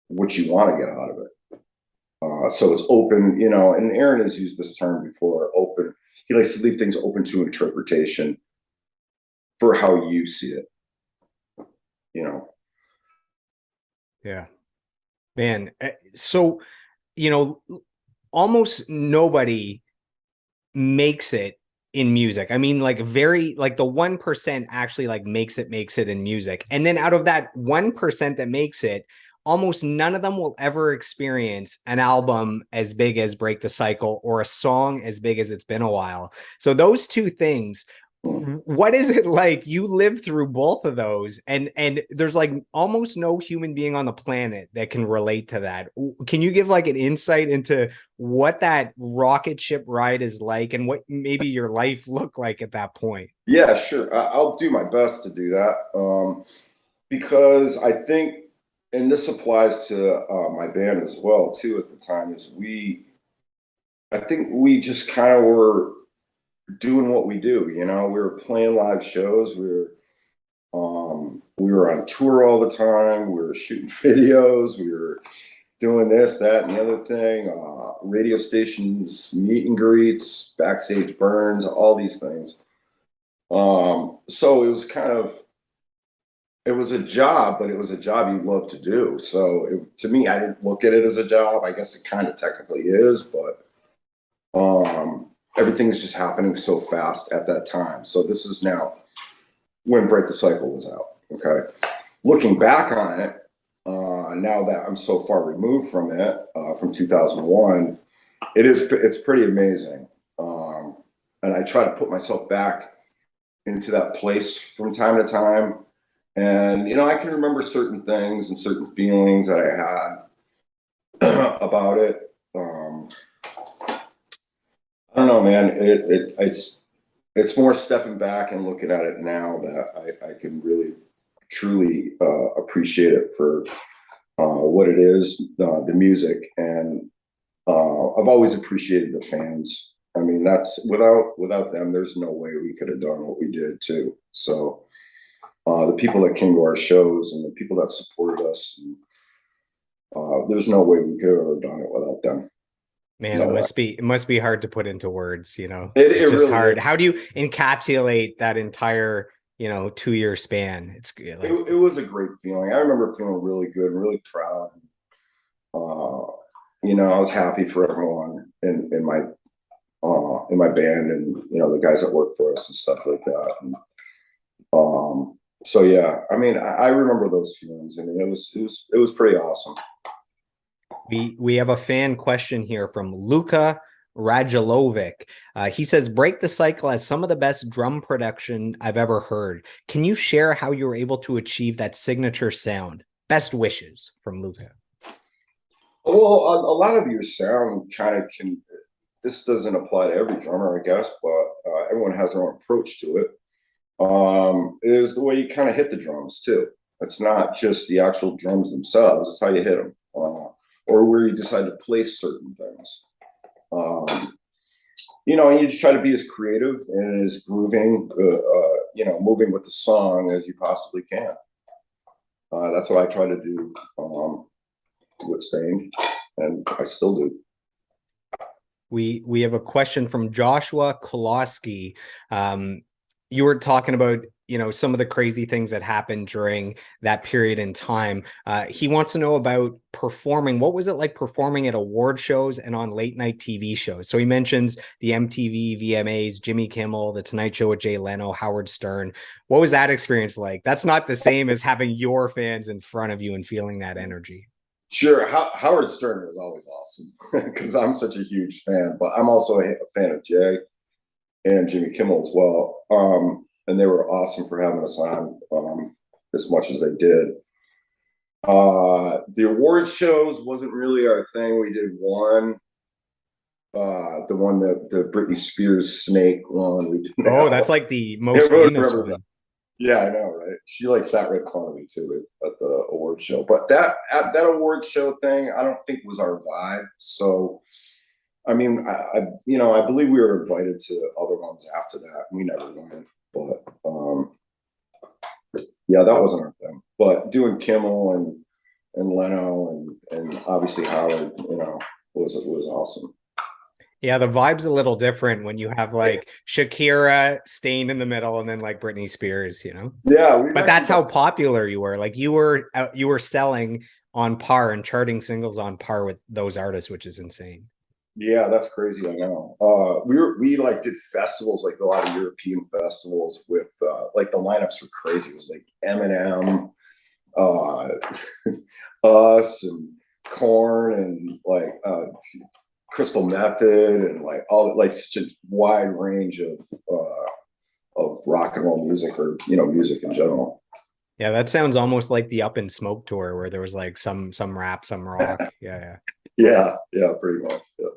what you want to get out of it. So it's open, and Aaron has used this term before, open. He likes to leave things open to interpretation for how you see it, you know. Yeah, man. So, you know, almost nobody makes it in music. I mean, like very like the 1% actually like makes it in music. And then out of that 1% that makes it, almost none of them will ever experience an album as big as Break the Cycle or a song as big as It's Been a While. So those two things, what is it like? You live through both of those, and there's like almost no human being on the planet that can relate to that. Can you give like an insight into what that rocket ship ride is like and what maybe your life looked like at that point? Yeah, sure. I'll do my best to do that because I think, and this applies to my band as well too. At the time, I think we just kind of were doing what we do. We were playing live shows. We were on tour all the time. We were shooting videos. We were doing this, that, and the other thing. Radio stations, meet and greets, backstage burns, all these things. So it was a job, but it was a job you love to do. So to me, I didn't look at it as a job. I guess it kind of technically is, but everything's just happening so fast at that time. So this is now when Break the Cycle was out. Okay. Looking back on it, now that I'm so far removed from it, from 2001, it's pretty amazing. And I try to put myself back into that place from time to time. And, I can remember certain things and certain feelings that I had about it. I don't know, man. It's more stepping back and looking at it now that I can really truly appreciate it for what it is, the music, and I've always appreciated the fans. I mean, that's without them, there's no way we could have done what we did too. So the people that came to our shows and the people that supported us, and, there's no way we could have ever done it without them. Man, No way. it must be hard to put into words, you know. It It's just really hard. is. How do you encapsulate that entire, 2-year span? It's It, like, it was a great feeling. I remember feeling really good, really proud. Uh, I was happy for everyone in my band and the guys that work for us and stuff like that. And, so yeah, I mean, I remember those feelings. I mean, it was pretty awesome. we have a fan question here from Luka Radulovic. He says, "Break the Cycle has some of the best drum production I've ever heard. Can you share how you were able to achieve that signature sound? Best wishes," from Luka. Well, a lot of your sound kind of can. This doesn't apply to every drummer, I guess, but everyone has their own approach to it. Is the way you kind of hit the drums too. It's not just the actual drums themselves; it's how you hit them, or where you decide to place certain things. And you just try to be as creative and as grooving, moving with the song as you possibly can. That's what I try to do with Stain, and I still do. We have a question from Joshua Koloski. You were talking about, some of the crazy things that happened during that period in time. He wants to know about performing. What was it like performing at award shows and on late night TV shows? So he mentions the MTV, VMAs, Jimmy Kimmel, The Tonight Show with Jay Leno, Howard Stern. What was that experience like? That's not the same as having your fans in front of you and feeling that energy. Sure, Howard Stern was always awesome because I'm such a huge fan, but I'm also a fan of Jay and Jimmy Kimmel as well. And they were awesome for having us on as much as they did. The award shows wasn't really our thing. We did one, the one that the Britney Spears snake one. We did that's like the most famous one. That. Yeah, I know, right? She sat right in front of me too at the award show. But that award show thing, I don't think was our vibe. So, I mean, I believe we were invited to other ones after that. We never went, but yeah, that wasn't our thing. But doing Kimmel and Leno and obviously Howard, was awesome. Yeah, the vibe's a little different when you have like Shakira, Stain in the middle, and then like Britney Spears, Yeah, but that's how popular you were. Like you were selling on par and charting singles on par with those artists, which is insane. Yeah, that's crazy. I know. We did festivals, like a lot of European festivals with like the lineups were crazy. It was like Eminem, us, and Korn, and like Crystal Method, and like all like such a wide range of rock and roll music, or music in general. Yeah, that sounds almost like the Up in Smoke tour where there was like some rap, some rock. Yeah. Yeah, pretty much. Yeah.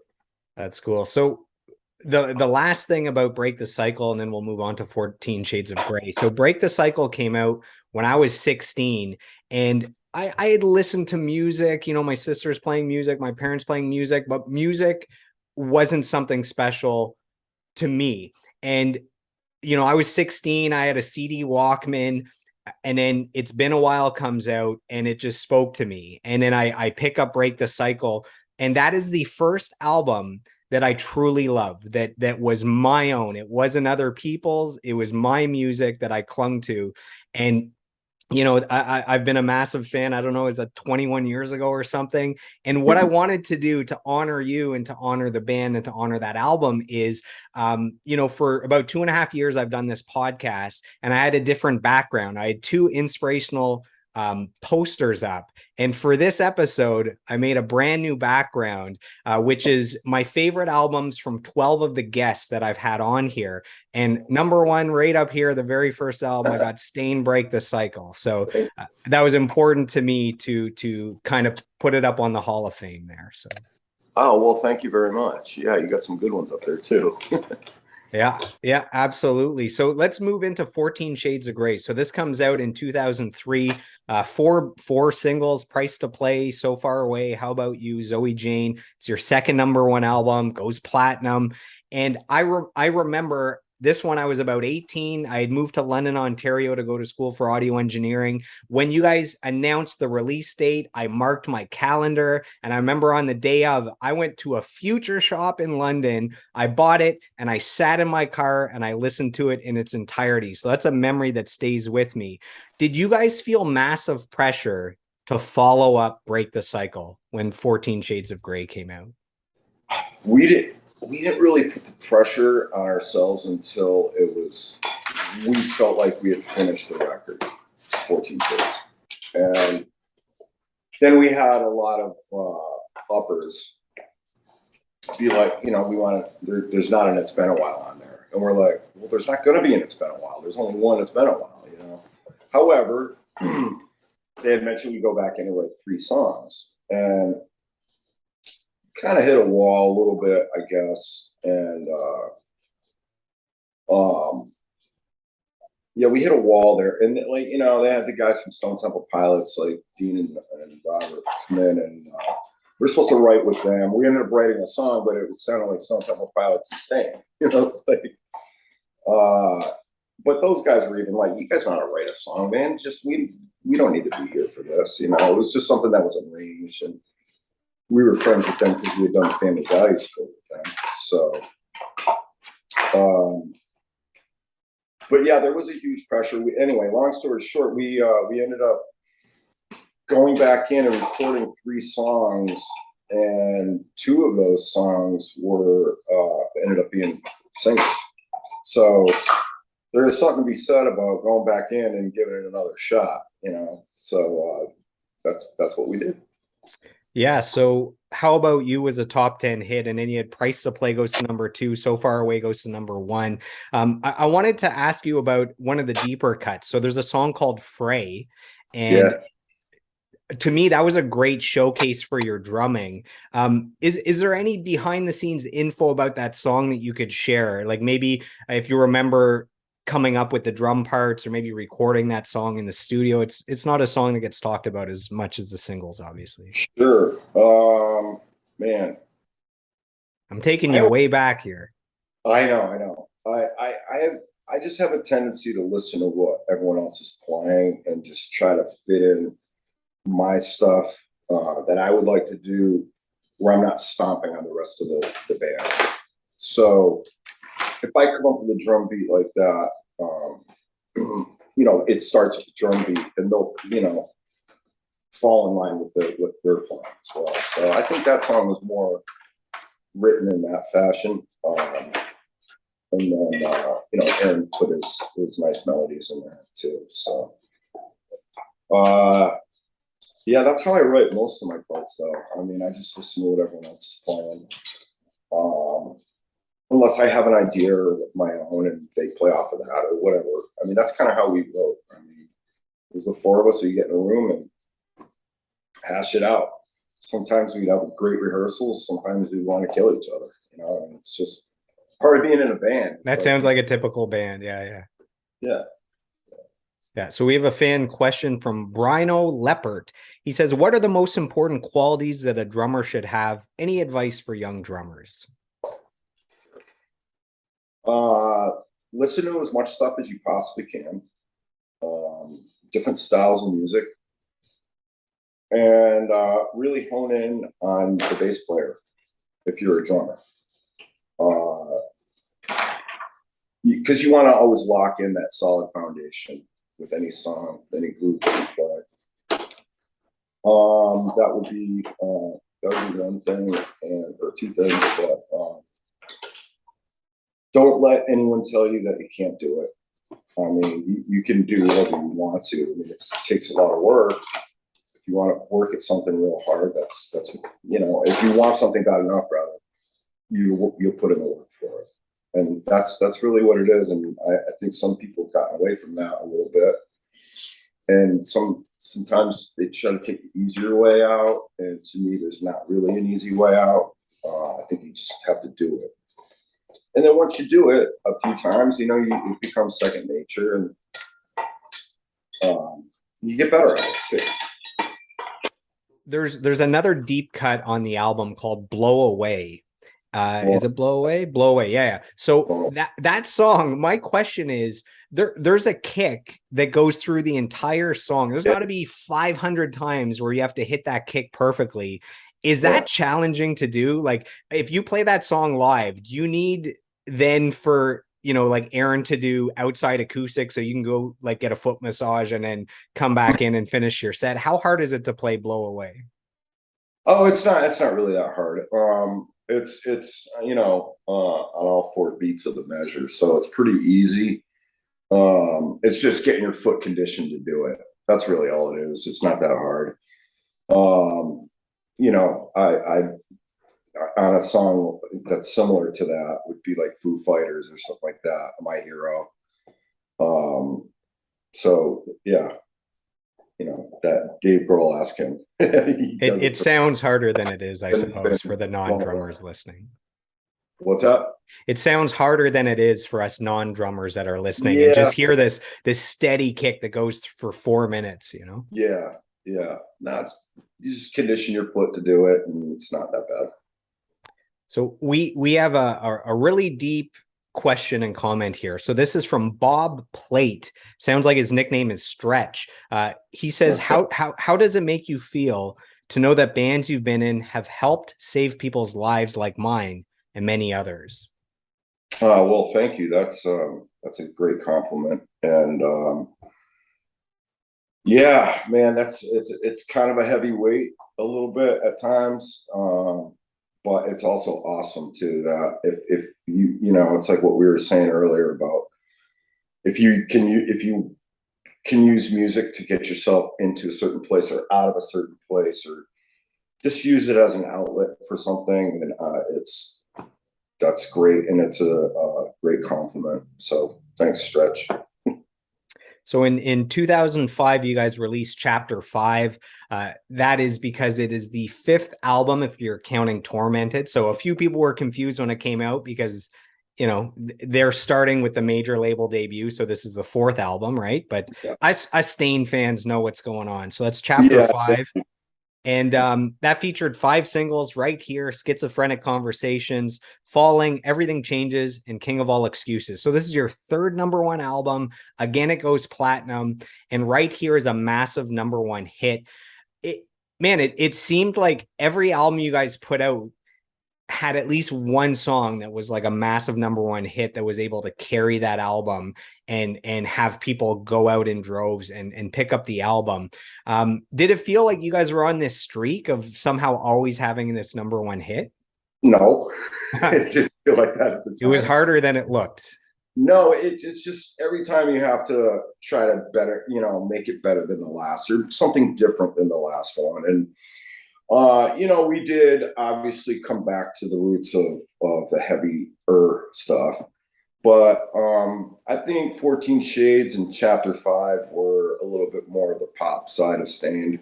That's cool. So the last thing about Break the Cycle, and then we'll move on to 14 Shades of Grey. So Break the Cycle came out when I was 16, and I had listened to music. My sister's playing music, my parents playing music, but music wasn't something special to me. And I was 16, I had a CD Walkman, and then It's Been a While comes out and it just spoke to me. And then I pick up Break the Cycle, and that is the first album that I truly loved, that was my own. It wasn't other people's. It was my music that I clung to. And I've been a massive fan. I don't know, is that 21 years ago or something? And what I wanted to do to honor you and to honor the band and to honor that album is, for about 2.5 years, I've done this podcast, and I had a different background. I had two inspirational posters up. And for this episode, I made a brand new background, which is my favorite albums from 12 of the guests that I've had on here. And number one, right up here, the very first album, I got Stain, Break the Cycle. So that was important to me to kind of put it up on the Hall of Fame there. So. Oh, well, thank you very much. Yeah, you got some good ones up there too. Yeah, absolutely. So let's move into 14 Shades of Grey. So this comes out in 2003. Four singles, Price to Play, So Far Away, How About You, Zoe Jane. It's your second number one album, goes platinum. And I remember this one, I was about 18. I had moved to London, Ontario to go to school for audio engineering. When you guys announced the release date, I marked my calendar. And I remember on the day of, I went to a Future shop in London. I bought it and I sat in my car and I listened to it in its entirety. So that's a memory that stays with me. Did you guys feel massive pressure to follow up Break the Cycle when 14 Shades of Grey came out? We didn't really put the pressure on ourselves until we felt like we had finished the record, 14 Shades. And then we had a lot of uppers be like, we want to, there's not an It's Been a While on there. And we're like, well, there's not going to be an It's Been a While. There's only one It's Been a While, However, they had mentioned we go back into like 3 songs. And kind of hit a wall a little bit, I guess. And we hit a wall there. And they had the guys from Stone Temple Pilots, like Dean and Robert, come in, and we were supposed to write with them. We ended up writing a song, but it sounded like Stone Temple Pilots and Stain. It's like but those guys were even like, you guys know how to write a song, man. Just we don't need to be here for this. You know, it was just something that was arranged, and we were friends with them because we had done the Family Values tour with them. So, but yeah, there was a huge pressure. Anyway, long story short, we ended up going back in and recording 3 songs, and 2 of those songs were ended up being singles. So there is something to be said about going back in and giving it another shot, you know. So that's what we did. Yeah. So how about you as a top 10 hit? And then you had Price to Play goes to number 2, So Far Away goes to number 1. I wanted to ask you about one of the deeper cuts. So there's a song called Fray. And to me, that was a great showcase for your drumming. Is there any behind the scenes info about that song that you could share? Like maybe if you remember coming up with the drum parts, or maybe recording that song in the studio. It's not a song that gets talked about as much as the singles, obviously. Sure. Man, I'm taking you way back here. I know. I just have a tendency to listen to what everyone else is playing and just try to fit in my stuff that I would like to do where I'm not stomping on the rest of the band. So if I come up with a drum beat like that, you know, it starts with the drum beat, and they'll, you know, fall in line with their playing as well. So I think that song was more written in that fashion. And then, you know, Aaron put his nice melodies in there too. So, yeah, that's how I write most of my parts, though. I mean, I just listen to what everyone else is playing. Unless I have an idea of my own and they play off of that or whatever. I mean, that's kind of how we wrote. I mean, it was the 4 of us, so you get in a room and hash it out. Sometimes we'd have great rehearsals. Sometimes we want to kill each other. You know, and it's just part of being in a band. That sounds like a typical band. Yeah. Yeah. So we have a fan question from Brino Leppert. He says, what are the most important qualities that a drummer should have? Any advice for young drummers? Listen to as much stuff as you possibly can. Different styles of music. And really hone in on the bass player if you're a drummer. Because you want to always lock in that solid foundation with any song, any group that you play. That would be one thing, or 2 things. But don't let anyone tell you that you can't do it. I mean, you can do whatever you want to. I mean, it takes a lot of work. If you want to work at something real hard, that's you know, if you want something bad enough, rather, you'll put in the work for it. And that's really what it is. And I think some people have gotten away from that a little bit. And sometimes they try to take the easier way out. And to me, there's not really an easy way out. I think you just have to do it. And then once you do it a few times, you know, it becomes second nature, and you get better at it too. There's another deep cut on the album called Blow Away. Is it Blow Away? Blow Away. Yeah. So that song, my question is, there's a kick that goes through the entire song. There's got to be 500 times where you have to hit that kick perfectly. Is that challenging to do? Like, if you play that song live, do you need then for, you know, like Aaron to do outside acoustic so you can go like get a foot massage and then come back in and finish your set? How hard is it to play Blow Away? Oh, it's not really that hard. It's you know, on all 4 beats of the measure, so it's pretty easy. It's just getting your foot conditioned to do it. That's really all it is. It's not that hard. You know, I on a song that's similar to that would be like Foo Fighters or something like that, My Hero. So yeah, you know, that Dave Grohl asked him. It sounds harder than it is, I suppose, for the non-drummers listening. What's up? It sounds harder than it is for us non-drummers that are listening, and just hear this steady kick that goes for 4 minutes, you know? Yeah. No, you just condition your foot to do it, and it's not that bad. So we have a really deep question and comment here. So this is from Bob Plate. Sounds like his nickname is Stretch. He says, how does it make you feel to know that bands you've been in have helped save people's lives like mine and many others? Well, thank you. That's a great compliment. And yeah, man, it's kind of a heavy weight a little bit at times. But it's also awesome too that if you know, it's like what we were saying earlier about if you can use music to get yourself into a certain place or out of a certain place, or just use it as an outlet for something, and that's great, and it's a great compliment. So thanks, Stretch. So in 2005, you guys released Chapter 5. That is because it is the 5th album, if you're counting Tormented. So a few people were confused when it came out because, you know, they're starting with the major label debut. So this is the 4th album, right? But Yeah. us Stain fans know what's going on. So that's Chapter 5. And that featured 5 singles right here: Schizophrenic Conversations, Falling, Everything Changes, and King of All Excuses. So this is your 3rd #1 album. Again, it goes platinum. And right here is a massive #1 hit. It seemed like every album you guys put out had at least one song that was like a massive #1 hit that was able to carry that album and have people go out in droves and pick up the album. Did it feel like you guys were on this streak of somehow always having this #1 hit? No, it didn't feel like that at the time. It was harder than it looked. No, it's just every time you have to try to better, you know, make it better than the last, or something different than the last one. And you know, we did obviously come back to the roots of the heavier stuff, but I think 14 Shades and Chapter 5 were a little bit more of the pop side of Stained.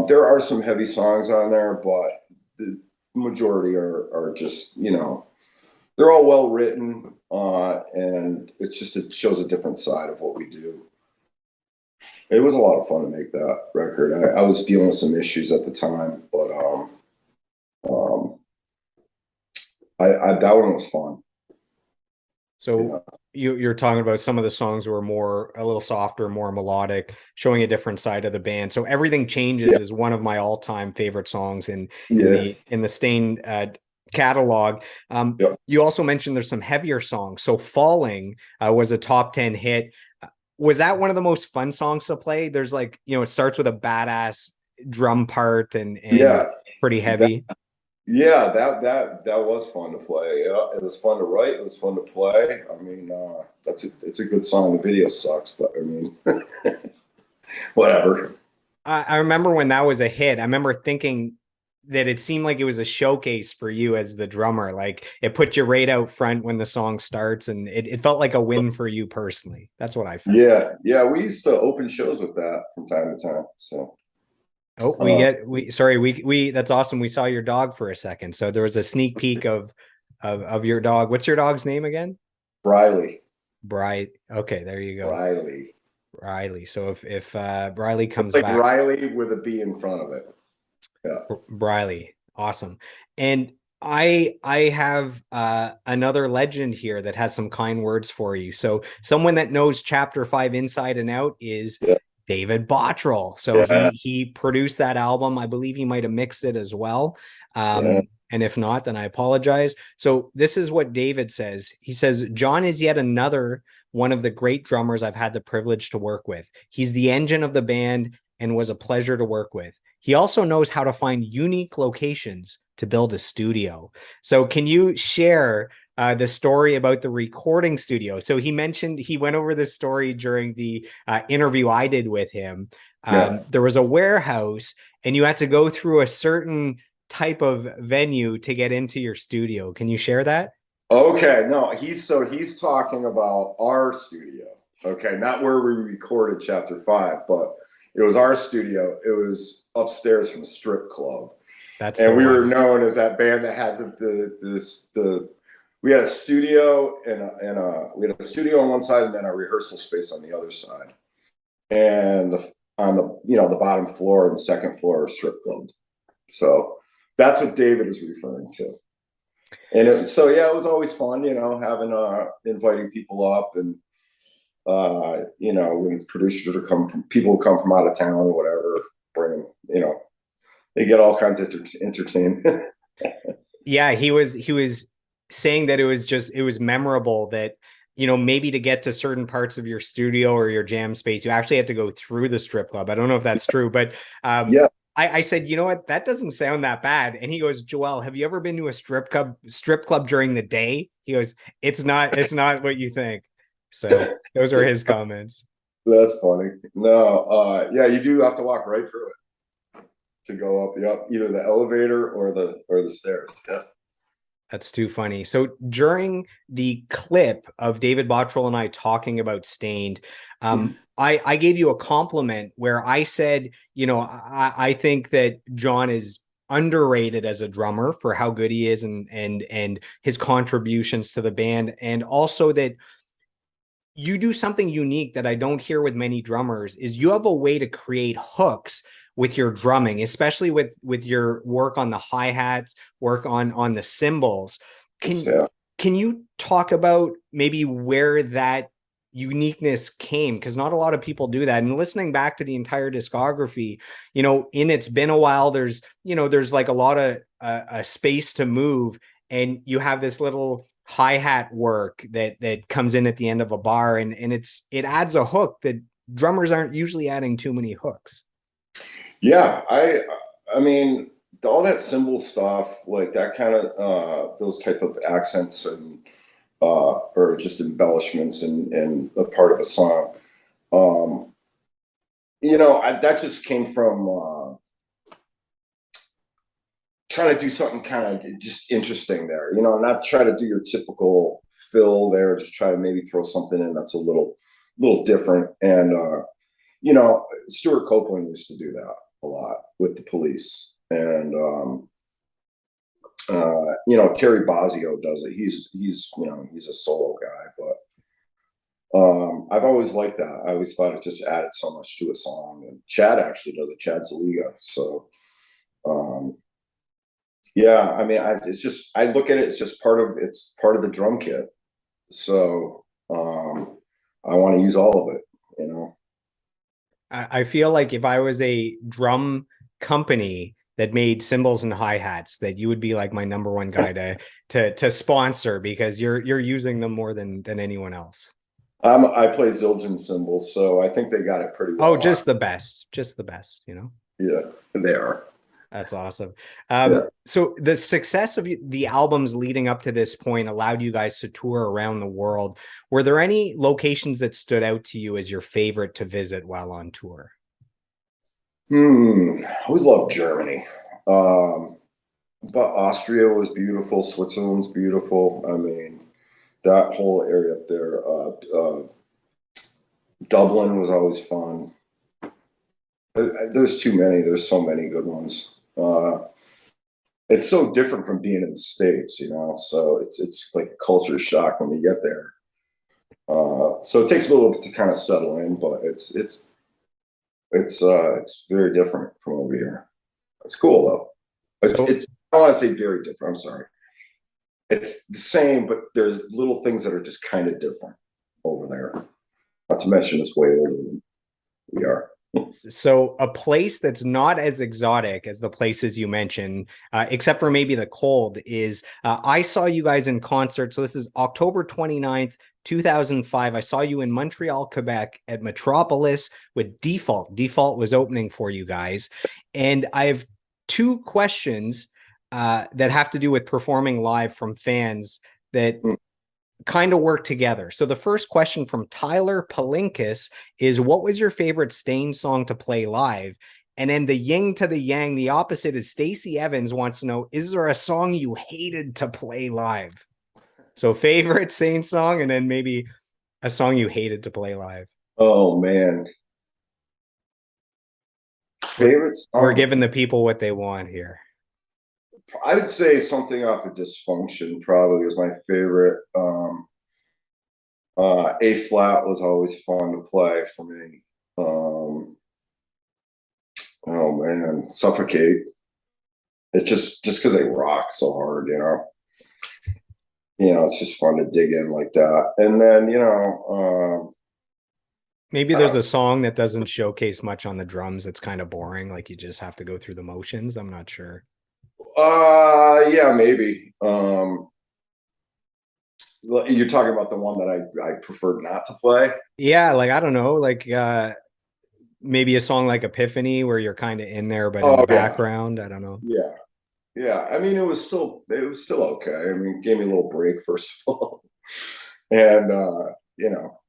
There are some heavy songs on there, but the majority are just, you know, they're all well written, and it shows a different side of what we do. It was a lot of fun to make that record. I was dealing with some issues at the time, but that one was fun. So you're talking about some of the songs were more a little softer, more melodic, showing a different side of the band. So Everything Changes is one of my all-time favorite songs in the Stain catalog. You also mentioned there's some heavier songs. So Falling was a top 10 hit. Was that one of the most fun songs to play? There's like, you know, it starts with a badass drum part and pretty heavy. That was fun to play. Yeah, it was fun to write. It was fun to play. I mean, it's a good song. The video sucks, but I mean, whatever. I remember when that was a hit. I remember thinking that it seemed like it was a showcase for you as the drummer. Like it put you right out front when the song starts, and it felt like a win for you personally. That's what I felt. Yeah. We used to open shows with that from time to time. So. Oh, that's awesome. We saw your dog for a second. So there was a sneak peek of your dog. What's your dog's name again? Briley. Okay, there you go. Riley. So if Riley comes like back, Riley with a B in front of it. Yeah. Briley. Awesome. And I have another legend here that has some kind words for you. So someone that knows Chapter 5 inside and out is David Bottrell. So he produced that album. I believe he might have mixed it as well. And if not, then I apologize. So this is what David says. He says, John is yet another one of the great drummers I've had the privilege to work with. He's the engine of the band and was a pleasure to work with. He also knows how to find unique locations to build a studio. So can you share the story about the recording studio? So he mentioned he went over this story during the interview I did with him. There was a warehouse and you had to go through a certain type of venue to get into your studio. Can you share that? Okay, no, he's talking about our studio. Okay, not where we recorded Chapter 5, but it was our studio. It was upstairs from a strip club. And we were known as that band that had we had a studio we had a studio on one side and then a rehearsal space on the other side. And on the bottom floor and second floor strip club. So that's what David is referring to. And so yeah, it was always fun, having inviting people up, and when producers would come from people who come from out of town or whatever, bring they get all kinds of entertainment. Yeah, he was saying that it was memorable that maybe to get to certain parts of your studio or your jam space, you actually had to go through the strip club. I don't know if that's true, but Yeah. I said, you know what, that doesn't sound that bad. And he goes, Joel, have you ever been to a strip club during the day? He goes, it's not what you think. So those are his comments. That's funny. No, yeah, you do have to walk right through it to go up. Yep, either the elevator or the stairs. Yeah. That's too funny. So during the clip of David Bottrell and I talking about Stained, I gave you a compliment where I said, I think that John is underrated as a drummer for how good he is and his contributions to the band, and also that you do something unique that I don't hear with many drummers is you have a way to create hooks with your drumming, especially with your work on the hi-hats, work on the cymbals. Can Yeah. can you talk about maybe where that uniqueness came? Because not a lot of people do that. And listening back to the entire discography, in It's Been a While, there's like a lot of a space to move, and you have this little hi-hat work that comes in at the end of a bar, and it adds a hook that drummers aren't usually adding too many hooks. Yeah, I mean, all that cymbal stuff, like that kind of those type of accents and or just embellishments and a part of a song. Um, that just came from trying to do something kind of just interesting there. Not try to do your typical fill there, just try to maybe throw something in that's a little different. And Stuart Copeland used to do that a lot with the Police, and Terry Bozzio does it. He's a solo guy, but I've always liked that. I always thought it just added so much to a song. And Chad actually does it, Chad Zaliga. So um, yeah, I mean, I look at it. It's part of the drum kit. So I want to use all of it. You know. I feel like if I was a drum company that made cymbals and hi-hats, that you would be like my number one guy to sponsor, because you're using them more than anyone else. I play Zildjian cymbals, so I think they got it pretty Oh, well on. just the best. Yeah, they are. That's awesome. Yeah. So the success of the albums leading up to this point allowed you guys to tour around the world. Were there any locations that stood out to you as your favorite to visit while on tour? I always loved Germany. Um, but Austria was beautiful. Switzerland's beautiful. I mean, that whole area up there. Dublin was always fun. There's too many. There's so many good ones. It's so different from being in the States. So it's like a culture shock when you get there. So it takes a little bit to kind of settle in, but it's very different from over here. It's cool though. So I don't want to say very different. I'm sorry. It's the same, but there's little things that are just kind of different over there. Not to mention it's way older than we are. So a place that's not as exotic as the places you mentioned, except for maybe the cold, is I saw you guys in concert. So this is October 29th, 2005. I saw you in Montreal, Quebec at Metropolis with Default. Default was opening for you guys. And I have two questions that have to do with performing live from fans that kind of work together. So the first question from Tyler Palinkas is, what was your favorite Stain song to play live? And then the yin to the yang, the opposite, is Stacey Evans wants to know, is there a song you hated to play live? So favorite Stain song, and then maybe a song you hated to play live. Oh man, We're, favorite we're song. giving the people what they want here. I would say something off of Dysfunction probably was my favorite. A flat was always fun to play for me. Oh man, Suffocate. It's just because they rock so hard. it's just fun to dig in like that. And then, Maybe there's a song that doesn't showcase much on the drums. It's kind of boring. Like you just have to go through the motions. I'm not sure. yeah, maybe. You're talking about the one that I preferred not to play. Yeah, like I don't know, like maybe a song like Epiphany where you're kind of in there but in the Oh yeah, background. I don't know. yeah, yeah. I mean, it was still okay. I mean, it gave me a little break first of all, and you know,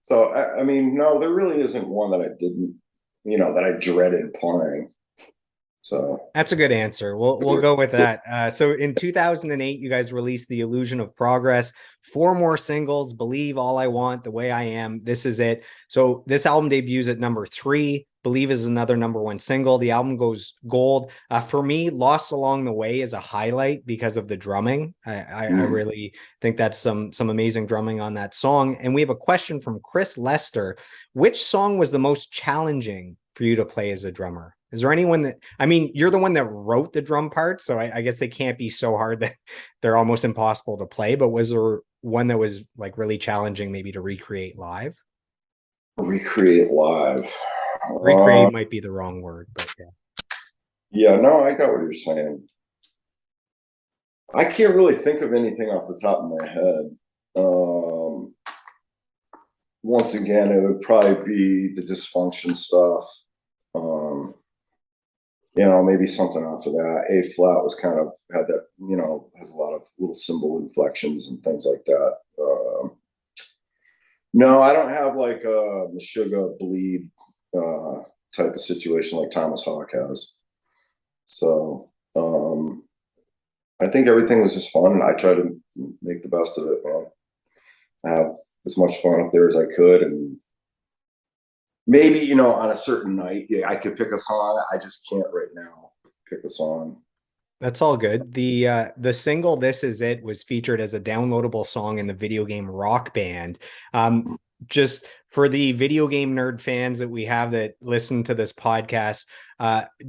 so I mean, no, there really isn't one that I didn't, that I dreaded playing. So That's a good answer. We'll go with that. So in 2008, you guys released The Illusion of Progress, four more singles, Believe, All I Want, The Way I Am, This Is It. So this album debuts at number 3. Believe is another number 1 single. The album goes gold. For me, Lost Along the Way is a highlight because of the drumming. I mm. really think that's some amazing drumming on that song. And we have a question from Chris Lester. Which song was the most challenging for you to play as a drummer? Is there anyone that, I mean, you're the one that wrote the drum parts, so I guess they can't be so hard that they're almost impossible to play. But was there one that was like really challenging, maybe to recreate live? Recreate live. Recreate might be the wrong word, but yeah. Yeah, no, I got what you're saying. I can't really think of anything off the top of my head. Once again, it would probably be the dysfunction stuff. Um, maybe something off of that. A flat was kind of had that, has a lot of little cymbal inflections and things like that. No, I don't have like a Meshuggah bleed type of situation like Thomas Hawk has. So I think everything was just fun, and I tried to make the best of it, man. Have as much fun up there as I could, and maybe on a certain night, yeah, I could pick a song. I just can't right now pick a song. That's all good. The single "This Is It" was featured as a downloadable song in the video game Rock Band. Just for the video game nerd fans that we have that listen to this podcast,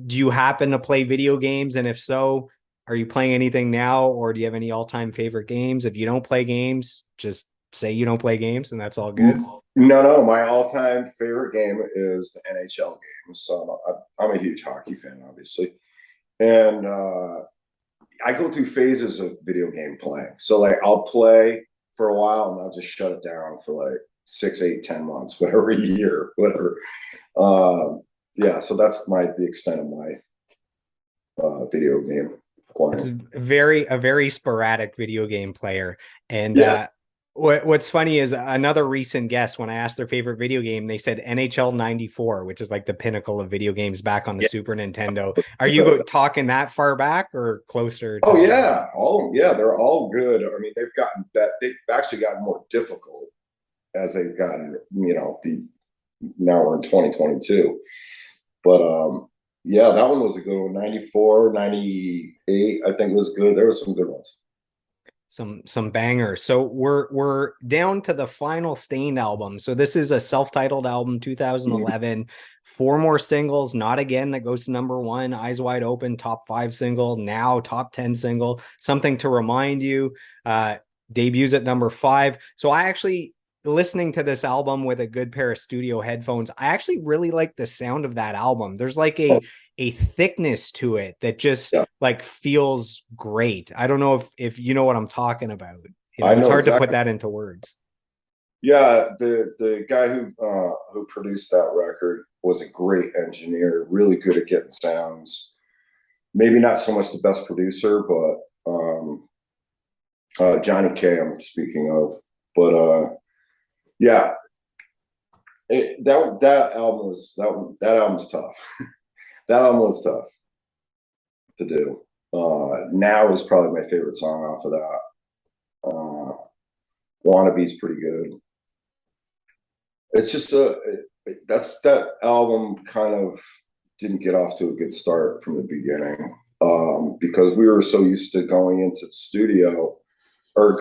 do you happen to play video games? And if so, are you playing anything now, or do you have any all-time favorite games? If you don't play games, just say you don't play games, and that's all good. No, no, my all-time favorite game is the NHL game. So I'm a huge hockey fan, obviously, and I go through phases of video game playing. So like I'll play for a while and I'll just shut it down for like 6, 8, 10 months, whatever, a year, whatever. Yeah, so that's the extent of my video game It's playing. a very sporadic video game player. And Yes. what's funny is another recent guest, when I asked their favorite video game, they said NHL 94, which is like the pinnacle of video games back on the Yeah. Super Nintendo. Are you talking that far back or closer Oh to? yeah, they're all good. I mean, they've actually gotten more difficult as they've gotten, now we're in 2022. But yeah, that one was a good one. 94, 98, I think was good. There was some good ones. Some bangers. So we're down to the final Stained album. So this is a self-titled album, 2011. Four more singles, Not Again, that goes to number 1, Eyes Wide Open, top 5 single, Now top 10 single, Something to Remind You, debuts at number 5. So I actually, listening to this album with a good pair of studio headphones, I actually really like the sound of that album. There's like a thickness to it that just Yeah, like feels great. I don't know if you know what I'm talking about. I It's know hard to put exactly. that into words. Yeah, the guy who produced that record was a great engineer, really good at getting sounds. Maybe not so much the best producer, but Johnny K. I'm speaking of, but yeah, that album's tough. That album was tough to do. Now is probably my favorite song off of that. Wannabe's pretty good. It's just that album kind of didn't get off to a good start from the beginning, because we were so used to going into the studio or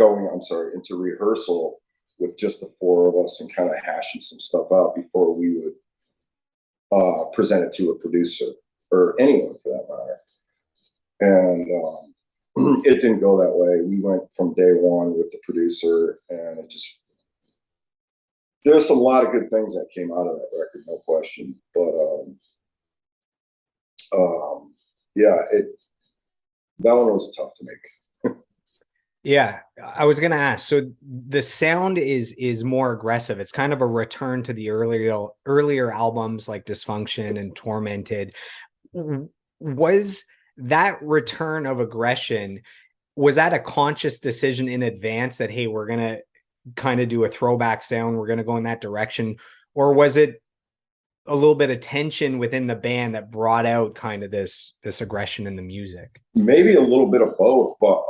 into rehearsal with just the four of us and kind of hashing some stuff out before we would present it to a producer or anyone for that matter. And it didn't go that way. We went from day one with the producer, and it just, there's a lot of good things that came out of that record, no question. But yeah, that one was tough to make. Yeah, I was gonna ask. So the sound is more aggressive. It's kind of a return to the earlier albums like Dysfunction and Tormented. Was that return of aggression, was that a conscious decision in advance that, hey, we're gonna kind of do a throwback sound, we're gonna go in that direction, or was it a little bit of tension within the band that brought out kind of this aggression in the music? Maybe a little bit of both, but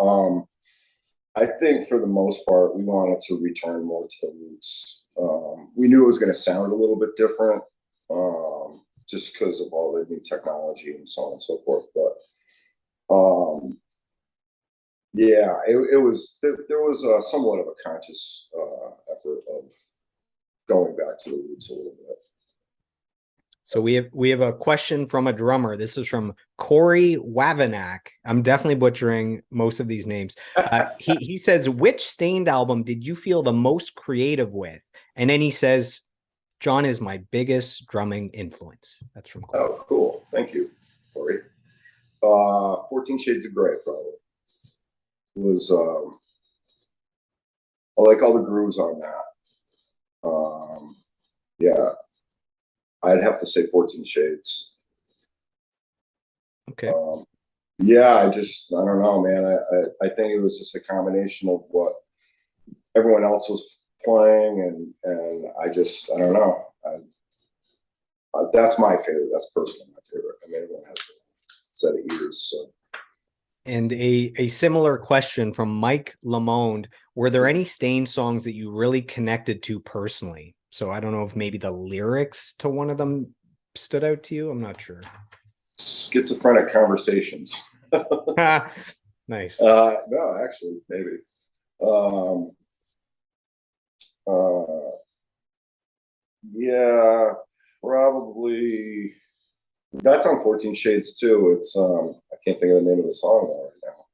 I think for the most part, we wanted to return more to the roots. We knew it was going to sound a little bit different, just because of all the new technology and so on and so forth. But yeah, it was, there was somewhat of a conscious effort of going back to the roots a little bit. So we have a question from a drummer. This is from Corey Wavanak. I'm definitely butchering most of these names. He says, which Stained album did you feel the most creative with? And then he says, John is my biggest drumming influence. That's from Corey. Oh, cool. Thank you, Corey. 14 Shades of Grey, probably. It was, I like all the grooves on that. Yeah, I'd have to say 14 Shades. Okay. Yeah, I don't know, man. I think it was just a combination of what everyone else was playing, and I don't know. That's my favorite. That's personally my favorite. I mean, everyone has a set of ears, so. And a similar question from Mike Lamonde. Were there any Stained songs that you really connected to personally? So I don't know if maybe the lyrics to one of them stood out to you. I'm not sure. Schizophrenic Conversations. Nice. No, actually, maybe. Yeah, probably. That's on 14 Shades too. It's I can't think of the name of the song right now.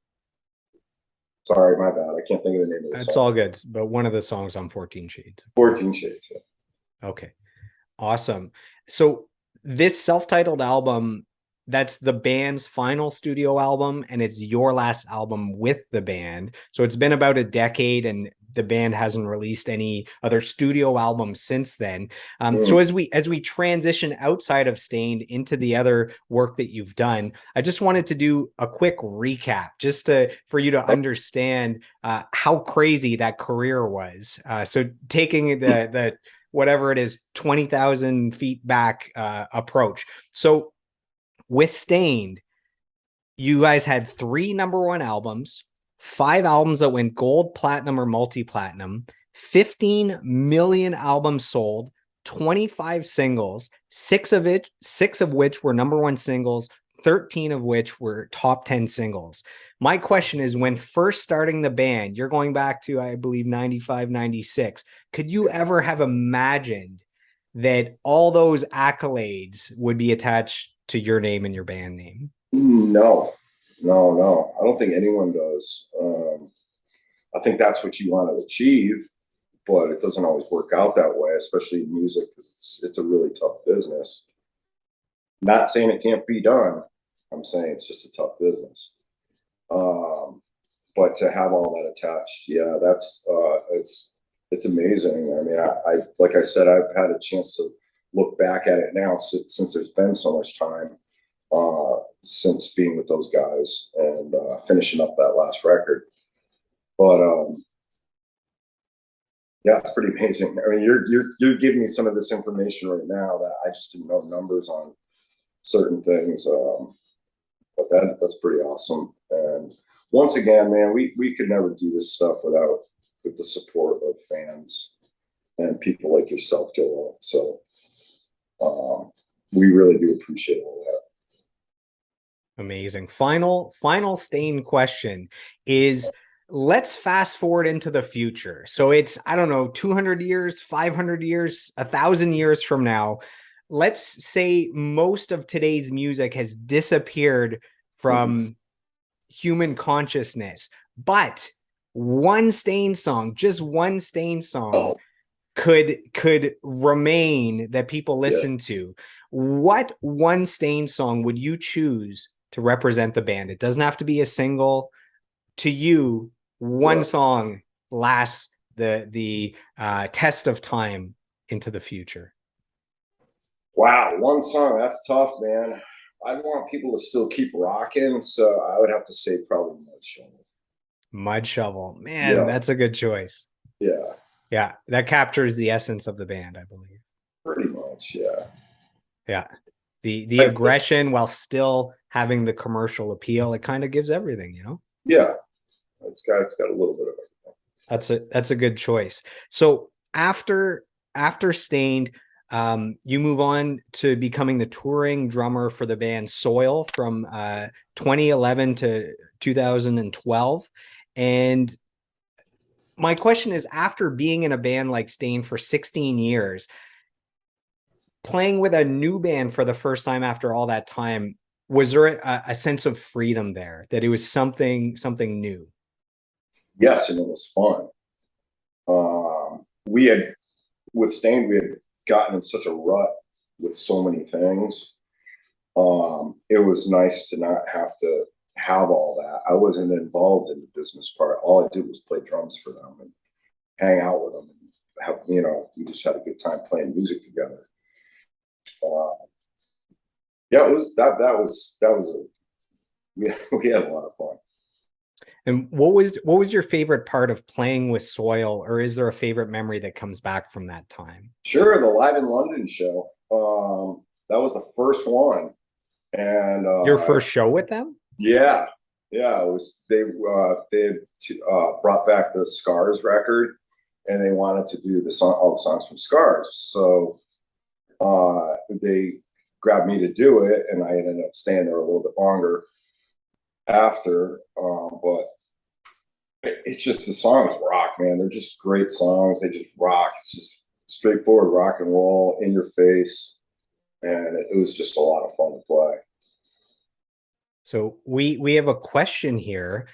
Sorry, my bad. I can't think of the name of the song. That's all good. But one of the songs on 14 Shades. 14 Shades. Yeah. Okay. Awesome. So this self-titled album, that's the band's final studio album, and it's your last album with the band. So it's been about a decade, and the band hasn't released any other studio albums since then. So as we transition outside of Stained into the other work that you've done, I just wanted to do a quick recap, just for you to understand how crazy that career was. So taking the whatever it is, 20,000 feet back approach. So with Stained, you guys had 3 #1 albums, 5 albums that went gold, platinum, or multi-platinum, 15 million albums sold, 25 singles, 6 of which were #1 singles, 13 of which were top 10 singles. My question is, when first starting the band, you're going back to, I believe, 95, 96. Could you ever have imagined that all those accolades would be attached to your name and your band name? No. I don't think anyone does. I think that's what you want to achieve, but it doesn't always work out that way, especially in music, because it's a really tough business. Not saying it can't be done. I'm saying it's just a tough business. But to have all that attached, yeah, that's it's amazing. I mean, I like I said, I've had a chance to look back at it now since there's been so much time since being with those guys and finishing up that last record. But yeah, it's pretty amazing. I mean, you're giving me some of this information right now that I just didn't know numbers on certain things. But that's pretty awesome. And once again, man, we could never do this stuff with the support of fans and people like yourself, Joel. So we really do appreciate all that. Amazing. Final Stained question is, let's fast forward into the future. So it's, I don't know, 200 years, 500 years, 1,000 years from now. Let's say most of today's music has disappeared from human consciousness, but one Stain song, just one Stain song, Oh, could remain that people yeah. listen to. What one Stain song would you choose to represent the band? It doesn't have to be a single. To you, one Yeah. song lasts the test of time into the future. Wow, one song, that's tough, man. I want people to still keep rocking, so I would have to say probably Mud Shovel. Mud Shovel, man, Yeah, that's a good choice. yeah, Yeah, that captures the essence of the band, I believe. pretty much, yeah. Yeah, the aggression while still having the commercial appeal, it kind of gives everything, you know. Yeah, it's got a little bit of it. That's a good choice. So after Stained, you move on to becoming the touring drummer for the band Soil from 2011 to 2012. And my question is, after being in a band like Stained for 16 years, playing with a new band for the first time after all that time, was there a sense of freedom there, that it was something new? Yes, and it was fun. We had with Stained, we had gotten in such a rut with so many things. It was nice to not have to have all that. I wasn't involved in the business part. All I did was play drums for them and hang out with them and have, we just had a good time playing music together. Yeah, it was that was a we had a lot of fun. And what was your favorite part of playing with Soil, or is there a favorite memory that comes back from that time? Sure, the Live in London show. That was the first one, and Your first show with them? yeah, yeah, it was they had brought back the Scars record, and they wanted to do all the songs from Scars. So they grabbed me to do it, and I ended up staying there a little bit longer after. But it's just the songs rock, man. They're just great songs. They just rock. It's just straightforward rock and roll, in your face, and it was just a lot of fun to play. So we have a question here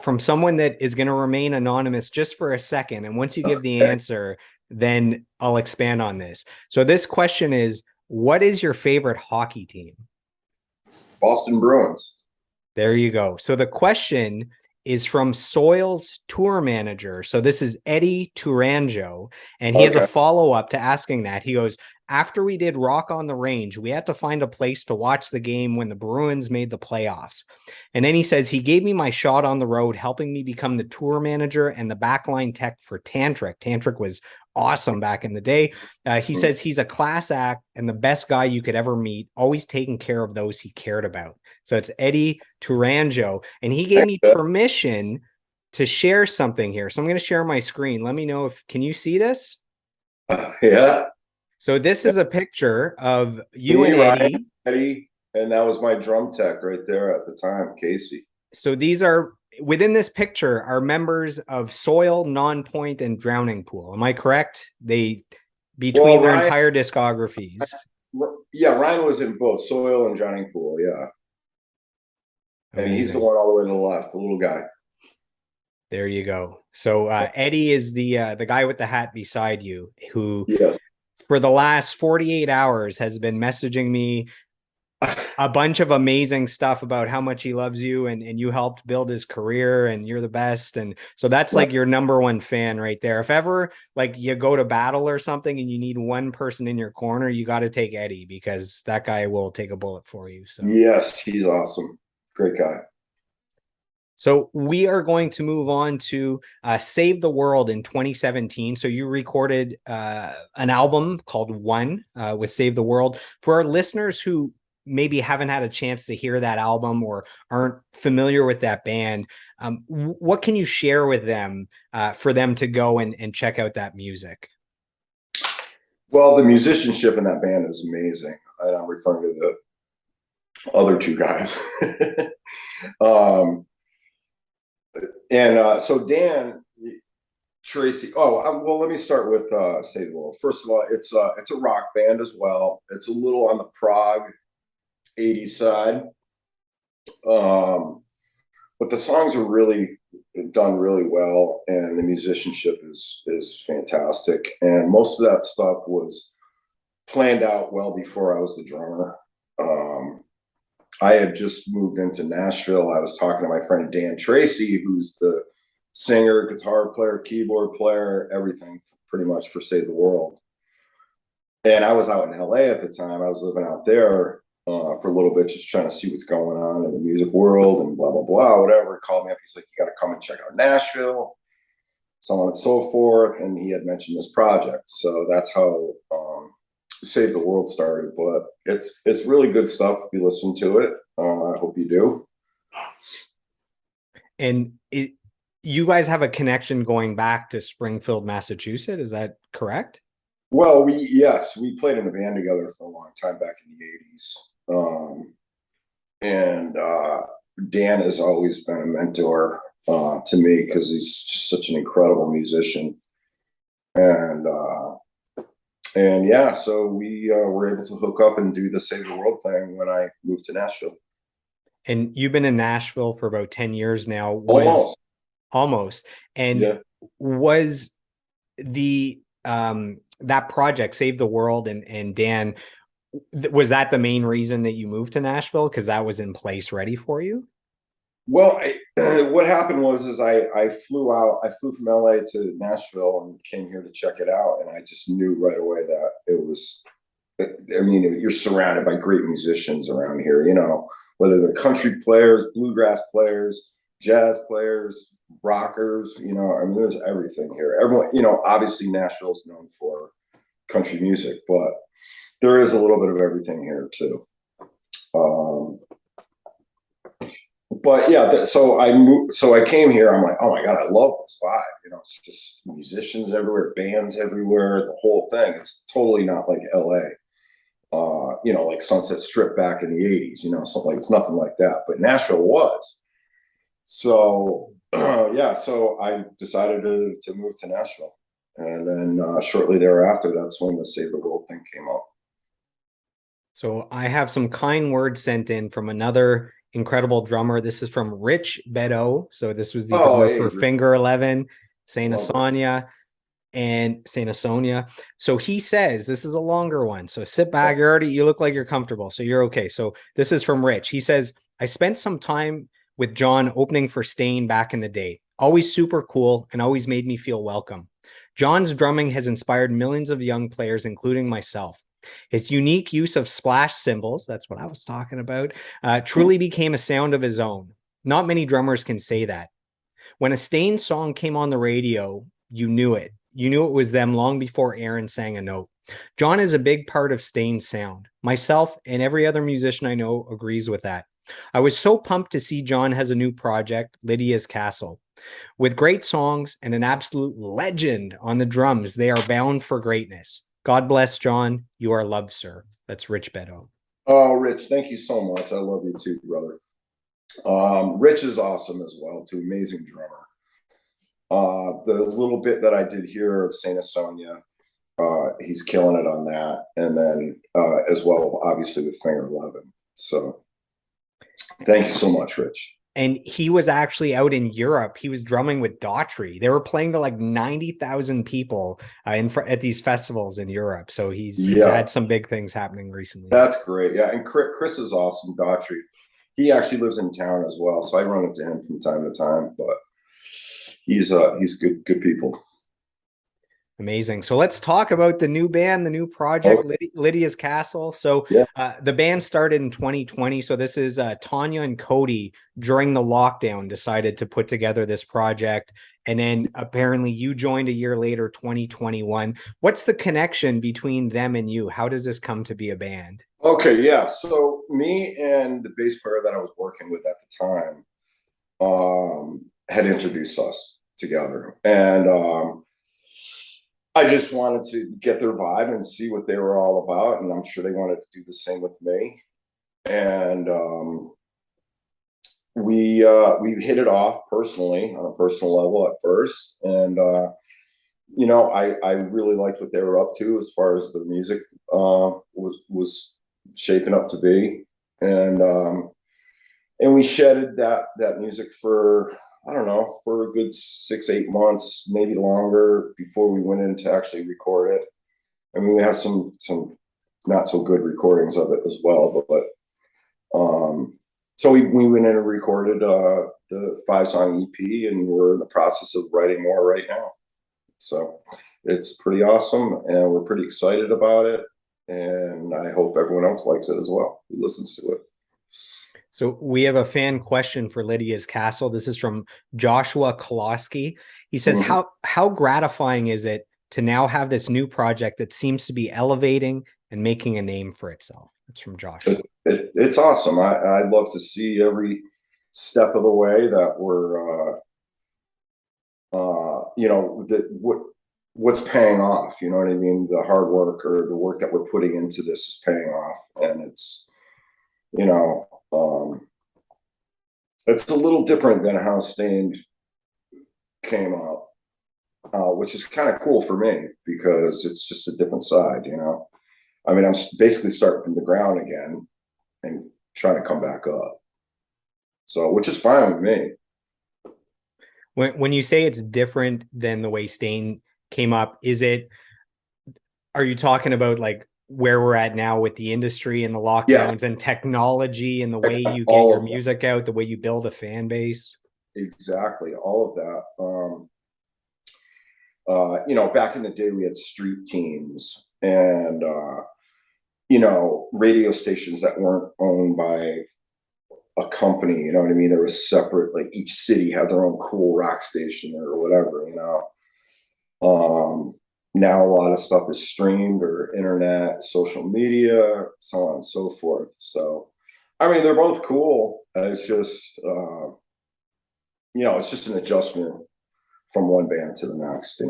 from someone that is going to remain anonymous just for a second, and once you give the Okay. answer, then I'll expand on this. So this question is, what is your favorite hockey team? Boston Bruins. There you go. So the question is from Soil's tour manager. So this is Eddie Tourangeau, and he has a Okay. follow-up to asking that. He goes, after we did Rock on the Range, we had to find a place to watch the game when the Bruins made the playoffs. And then he says, he gave me my shot on the road, helping me become the tour manager and the backline tech for Tantric. Tantric was awesome back in the day. He says he's a class act and the best guy you could ever meet, always taking care of those he cared about. So it's Eddie Tourangeau, and he gave me permission to share something here. So I'm going to share my screen. Let me know if, can you see this? Yeah. So this is a picture of you Me, and Eddie. Ryan, Eddie, and that was my drum tech right there at the time, Casey. So these are, within this picture, are members of Soil, Non-Point, and Drowning Pool. Am I correct? They, between their Ryan, entire discographies. yeah, Ryan was in both Soil and Drowning Pool, yeah. And he's the Amazing. one all the way to the left, the little guy. There you go. So Eddie is the guy with the hat beside you, who Yes. for the last 48 hours has been messaging me a bunch of amazing stuff about how much he loves you, and you helped build his career and you're the best. And so that's like your number one fan right there. If ever like you go to battle or something and you need one person in your corner, you got to take Eddie, because that guy will take a bullet for you. So Yes, he's awesome. Great guy. So we are going to move on to Save the World in 2017. So you recorded an album called One with Save the World. For our listeners who maybe haven't had a chance to hear that album or aren't familiar with that band, what can you share with them for them to go and check out that music? Well, the musicianship in that band is amazing. And I'm referring to the other two guys. um, so Dan, Tracy. Well, let me start with Save the World. First of all, it's a rock band as well. It's a little on the prog '80s side. but the songs are really done really well, and the musicianship is fantastic. And most of that stuff was planned out well before I was the drummer. I had just moved into Nashville. I was talking to my friend Dan Tracy, who's the singer, guitar player, keyboard player, everything pretty much for Save the World. And I was out in LA at the time. I was living out there for a little bit, just trying to see what's going on in the music world and blah, blah, blah, whatever. He called me up. He's like, you got to come and check out Nashville, so on and so forth. And he had mentioned this project. So that's how Save the World started. But it's really good stuff if you listen to it. I hope you do. And you guys have a connection going back to Springfield, Massachusetts. Is that correct? Well, we played in a band together for a long time back in the 80s. And Dan has always been a mentor to me because he's just such an incredible musician. And yeah, so we were able to hook up and do the Save the World thing when I moved to Nashville. And you've been in Nashville for about 10 years now. Almost. And yeah. Was the that project, Save the World, and Dan, was that the main reason that you moved to Nashville? Because that was in place ready for you? Well, what happened was I flew from LA to Nashville and came here to check it out. And I just knew right away that it was, I mean, you're surrounded by great musicians around here, you know, whether they're country players, bluegrass players, jazz players, rockers, you know, I mean, there's everything here. Everyone, you know, obviously Nashville's known for country music, but there is a little bit of everything here too. But yeah, so I moved, so I came here. I'm like, oh my God, I love this vibe. You know, it's just musicians everywhere, bands everywhere, the whole thing. It's totally not like LA, you know, like Sunset Strip back in the 80s, you know, something like, it's nothing like that. But Nashville was. So yeah, so I decided to move to Nashville. And then shortly thereafter, that's when the Save the World thing came up. So I have some kind words sent in from another incredible drummer. This is from Rich Bedo. So this was the drummer for Finger 11, Saint Asonia, and Saint Asonia. So he says, this is a longer one. So sit back. You look like you're comfortable. So you're okay. So this is from Rich. He says, I spent some time with John opening for Stain back in the day. Always super cool and always made me feel welcome. John's drumming has inspired millions of young players, including myself. His unique use of splash cymbals, that's what I was talking about, truly became a sound of his own. Not many drummers can say that. When a Stain song came on the radio, you knew it. You knew it was them long before Aaron sang a note. John is a big part of Stain's sound. Myself and every other musician I know agrees with that. I was so pumped to see John has a new project, Lydia's Castle. With great songs and an absolute legend on the drums, they are bound for greatness. God bless, John. You are loved, sir. That's Rich Bedo. Oh, Rich, thank you so much. I love you too, brother. Rich is awesome as well, too. Amazing drummer. The little bit that I did here of Saint Asonia, he's killing it on that. And then as well, obviously, with Finger 11. So thank you so much, Rich. And he was actually out in Europe. He was drumming with Daughtry. They were playing to like 90,000 people at these festivals in Europe. So he's had some big things happening recently. That's great. Yeah, and Chris is awesome, Daughtry. He actually lives in town as well, so I run into him from time to time. But he's good people. Amazing. So let's talk about the new band, the new project, Lydia's Castle. So the band started in 2020. So this is Tanya and Cody during the lockdown decided to put together this project. And then apparently you joined a year later, 2021. What's the connection between them and you? How does this come to be a band? Okay, yeah. So me and the bass player that I was working with at the time had introduced us together. And I just wanted to get their vibe and see what they were all about. And I'm sure they wanted to do the same with me. And we hit it off personally on a personal level at first. And, you know, I really liked what they were up to as far as the music was shaping up to be. And and we shedded that music for, I don't know, for a good 6-8 months, maybe longer, before we went in to actually record it. I mean, we have some not so good recordings of it as well, but so we went in and recorded the 5-song EP, and we're in the process of writing more right now. So it's pretty awesome, and we're pretty excited about it. And I hope everyone else likes it as well, who listens to it. So we have a fan question for Lydia's Castle. This is from Joshua Koloski. He says, Mhm. how gratifying is it to now have this new project that seems to be elevating and making a name for itself? That's from Joshua. It's awesome. I'd love to see every step of the way that we're what's paying off, you know what I mean? The hard work, or the work that we're putting into this, is paying off. And it's, you know, it's a little different than how Stained came up, which is kind of cool for me, because it's just a different side, you know? I mean, I'm basically starting from the ground again and trying to come back up. So, which is fine with me. When you say it's different than the way Stain came up, are you talking about like where we're at now with the industry and the Yeah, lockdowns and technology and the way you get all your of that. music out, the way you build a fan base? Exactly, all of that. Back in the day, we had street teams, and radio stations that weren't owned by a company. You know what I mean? There was separate, like each city had their own cool rock station or whatever. Now a lot of stuff is streamed, or internet, social media, so on and so forth. So, I mean, they're both cool. It's just, it's just an adjustment from one band to the next.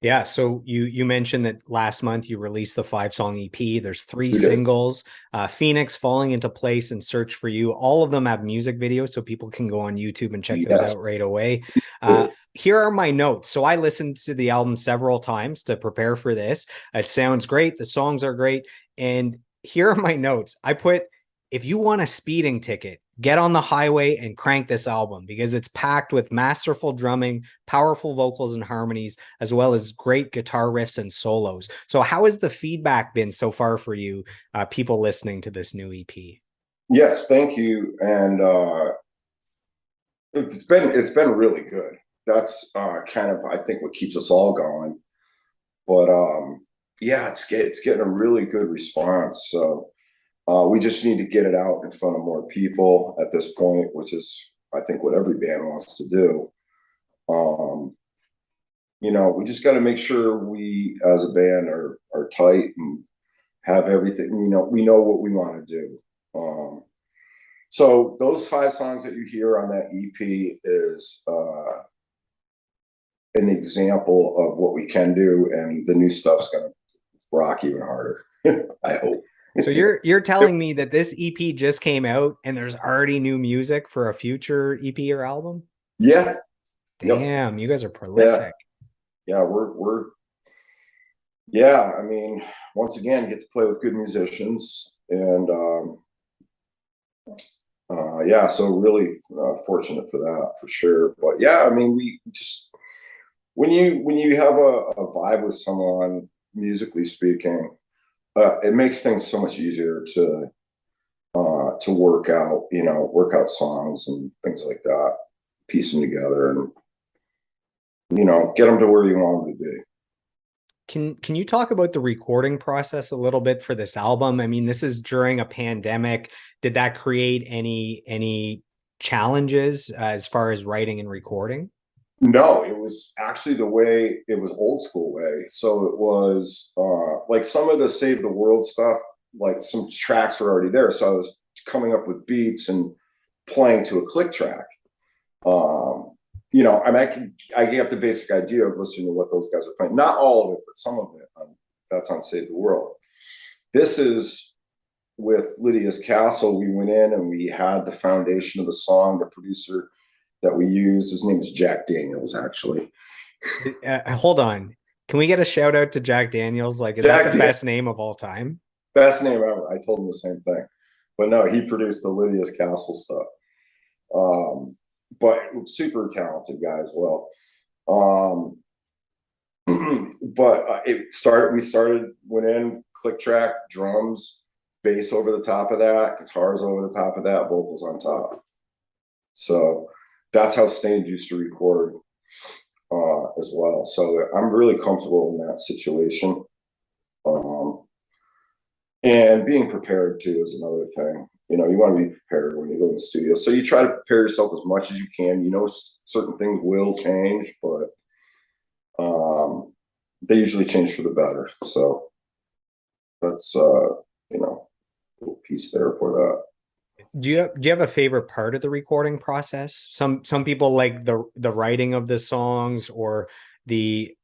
Yeah, so you mentioned that last month you released the 5-song EP. There's 3 We did. singles, Phoenix, Falling Into Place, and Search for You. All of them have music videos, so people can go on YouTube and check those Yes. out right away. Here are my notes. So I listened to the album several times to prepare for this. It sounds great. The songs are great. And here are my notes. I put, if you want a speeding ticket, get on the highway and crank this album, because it's packed with masterful drumming, powerful vocals and harmonies, as well as great guitar riffs and solos. So how has the feedback been so far for you, people listening to this new EP? Yes, thank you. And it's been really good. That's kind of, I think, what keeps us all going. But yeah, it's getting a really good response. So we just need to get it out in front of more people at this point, which is, I think, what every band wants to do. Um, we just got to make sure we, as a band, are tight and have everything. We know what we want to do. So those 5 songs that you hear on that EP is an example of what we can do, and the new stuff's gonna rock even harder. I hope. So you're telling me that this EP just came out and there's already new music for a future EP or album? Yeah. Yep. Damn, you guys are Yeah. prolific. Yeah. We're. Yeah. I mean, once again, get to play with good musicians, and yeah. So really fortunate for that, for sure. But yeah, I mean, we just, when you have a vibe with someone, musically speaking, it makes things so much easier to work out songs and things like that, piece them together, and get them to where you want them to be. Can you talk about the recording process a little bit for this album? I mean, this is during a pandemic. Did that create any challenges as far as writing and recording? No, it was actually the way, it was old school way. So it was like some of the Save the World stuff, like some tracks were already there. So I was coming up with beats and playing to a click track. I mean, I get the basic idea of listening to what those guys are playing. Not all of it, but some of it. That's on Save the World. This is with Lydia's Castle. We went in and we had the foundation of the song. The producer that we use, his name is Jack Daniels, actually. Hold on. Can we get a shout out to Jack Daniels? Like, is that Jack the best name of all time? Best name ever. I told him the same thing. but no, he produced the Lydia's Castle stuff. But super talented guy as well. But we went in, click track, drums, bass over the top of that, guitars over the top of that, vocals on top. So that's how Stained used to record as well. So I'm really comfortable in that situation. And being prepared too is another thing. You know, you want to be prepared when you go in the studio. So you try to prepare yourself as much as you can. You know, certain things will change, but they usually change for the better. So that's you know, a little piece there for that. Do you have a favorite part of the recording process? Some people like the writing of the songs or the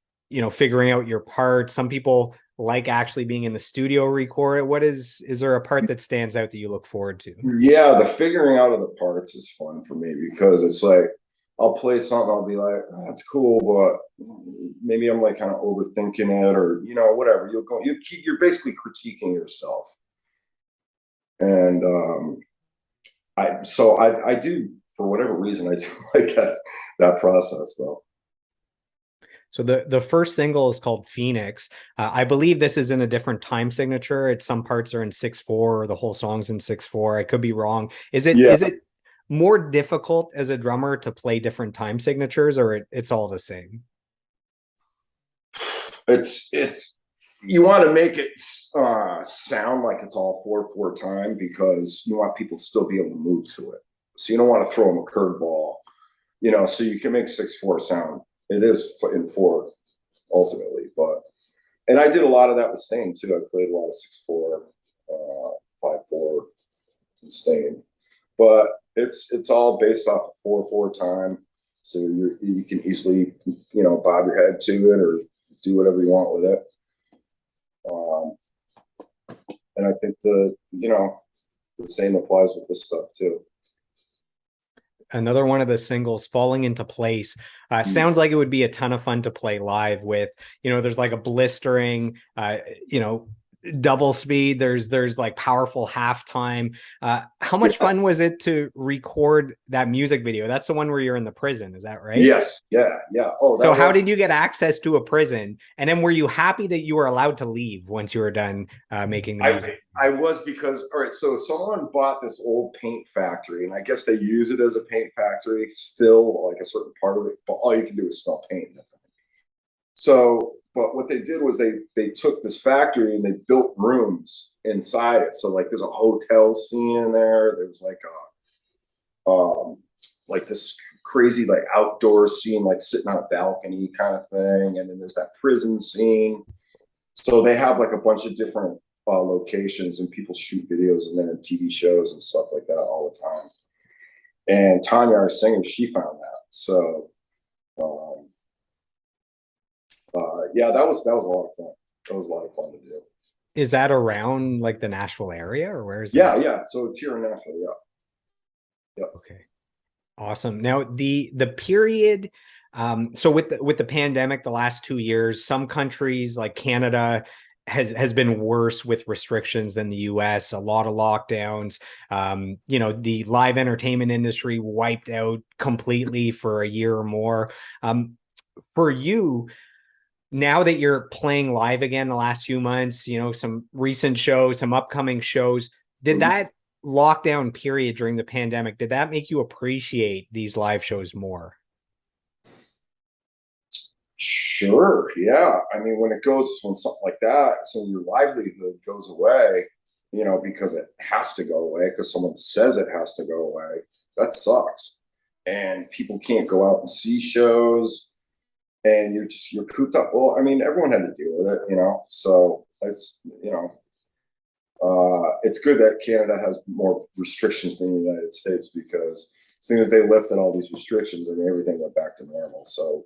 figuring out your parts. Some people like actually being in the studio record it. Is there a part that stands out that you look forward to? Yeah, the figuring out of the parts is fun for me because it's like I'll play something, I'll be like, oh, that's cool, but maybe I'm like kind of overthinking it, or whatever. You're basically critiquing yourself. And I do, for whatever reason, I do like that process though. So the first single is called Phoenix. I believe this is in a different time signature. Some parts are in 6/4, or the whole song's in 6/4. I could be wrong. Is it more difficult as a drummer to play different time signatures, or it's all the same? It's you want to make it sound like it's all 4/4 time because you want people to still be able to move to it. So you don't want to throw them a curveball, so you can make 6/4 sound. It is in 4 ultimately, and I did a lot of that with Stain too. I played a lot of 6/4, 5/4 and Stain, but it's all based off of 4/4 time. So you can easily, bob your head to it or do whatever you want with it. And I think the same applies with this stuff too. Another one of the singles, Falling Into Place, sounds like it would be a ton of fun to play live with. There's like a blistering, double speed. There's like powerful halftime. How much fun was it to record that music video? That's the one where you're in the prison, is that right? Yes. Yeah. Oh, so how did you get access to a prison? And then were you happy that you were allowed to leave once you were done making the music? I was, because all right, so someone bought this old paint factory, and I guess they use it as a paint factory still, like a certain part of it, but all you can do is smell paint. So but what they did was they took this factory and they built rooms inside it. So like there's a hotel scene in there. There's like this crazy like outdoor scene, like sitting on a balcony kind of thing. And then there's that prison scene. So they have like a bunch of different locations, and people shoot videos and then TV shows and stuff like that all the time. And Tanya, our singer, she found that. So yeah, that was a lot of fun. That was a lot of fun to do. Is that around like the Nashville area, or where is that? Yeah. So it's here in Nashville. Yeah. Yep. Okay. Awesome. Now the period, so with the pandemic, the last 2 years, some countries like Canada has been worse with restrictions than the US, a lot of lockdowns. The live entertainment industry wiped out completely for a year or more. For you, now that you're playing live again the last few months, some recent shows, some upcoming shows, did that lockdown period during the pandemic, did that make you appreciate these live shows more? Sure. Yeah. I mean, when something like that, so your livelihood goes away, because it has to go away because someone says it has to go away, that sucks. And people can't go out and see shows, and you're cooped up. Well, I mean, everyone had to deal with it, so it's, it's good that Canada has more restrictions than the United States, because as soon as they lifted all these restrictions, I mean, everything went back to normal. So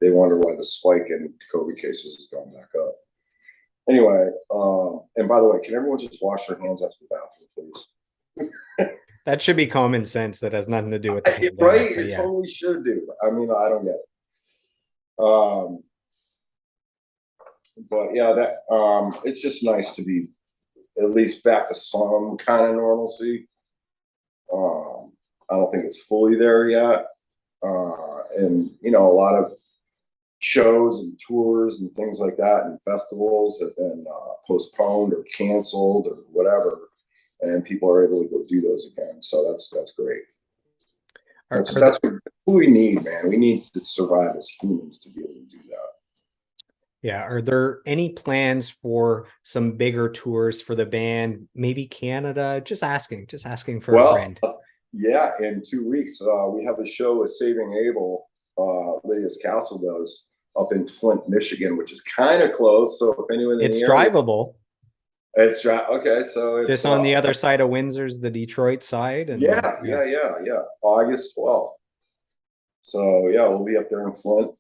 they wonder why the spike in COVID cases is going back up. Anyway, and by the way, can everyone just wash their hands after the bathroom, please? That should be common sense. That has nothing to do with the pandemic, right? It totally should do. I mean, I don't get it. But yeah, that it's just nice to be at least back to some kind of normalcy. I don't think it's fully there yet. And, you know, a lot of shows and tours and things like that and festivals have been postponed or canceled or whatever. And people are able to go do those again. So that's great. That's what we need, man. We need to survive as humans to be able to do that. Yeah. Are there any plans for some bigger tours for the band? Maybe Canada? Just asking for a friend. Yeah, in 2 weeks, we have a show with Saving Abel, Lydia's Castle does up in Flint, Michigan, which is kind of close. So if anyone it's drivable. Okay, so it's just on the other side of Windsor's the Detroit side. And yeah. August 12th. So yeah, we'll be up there in Flint.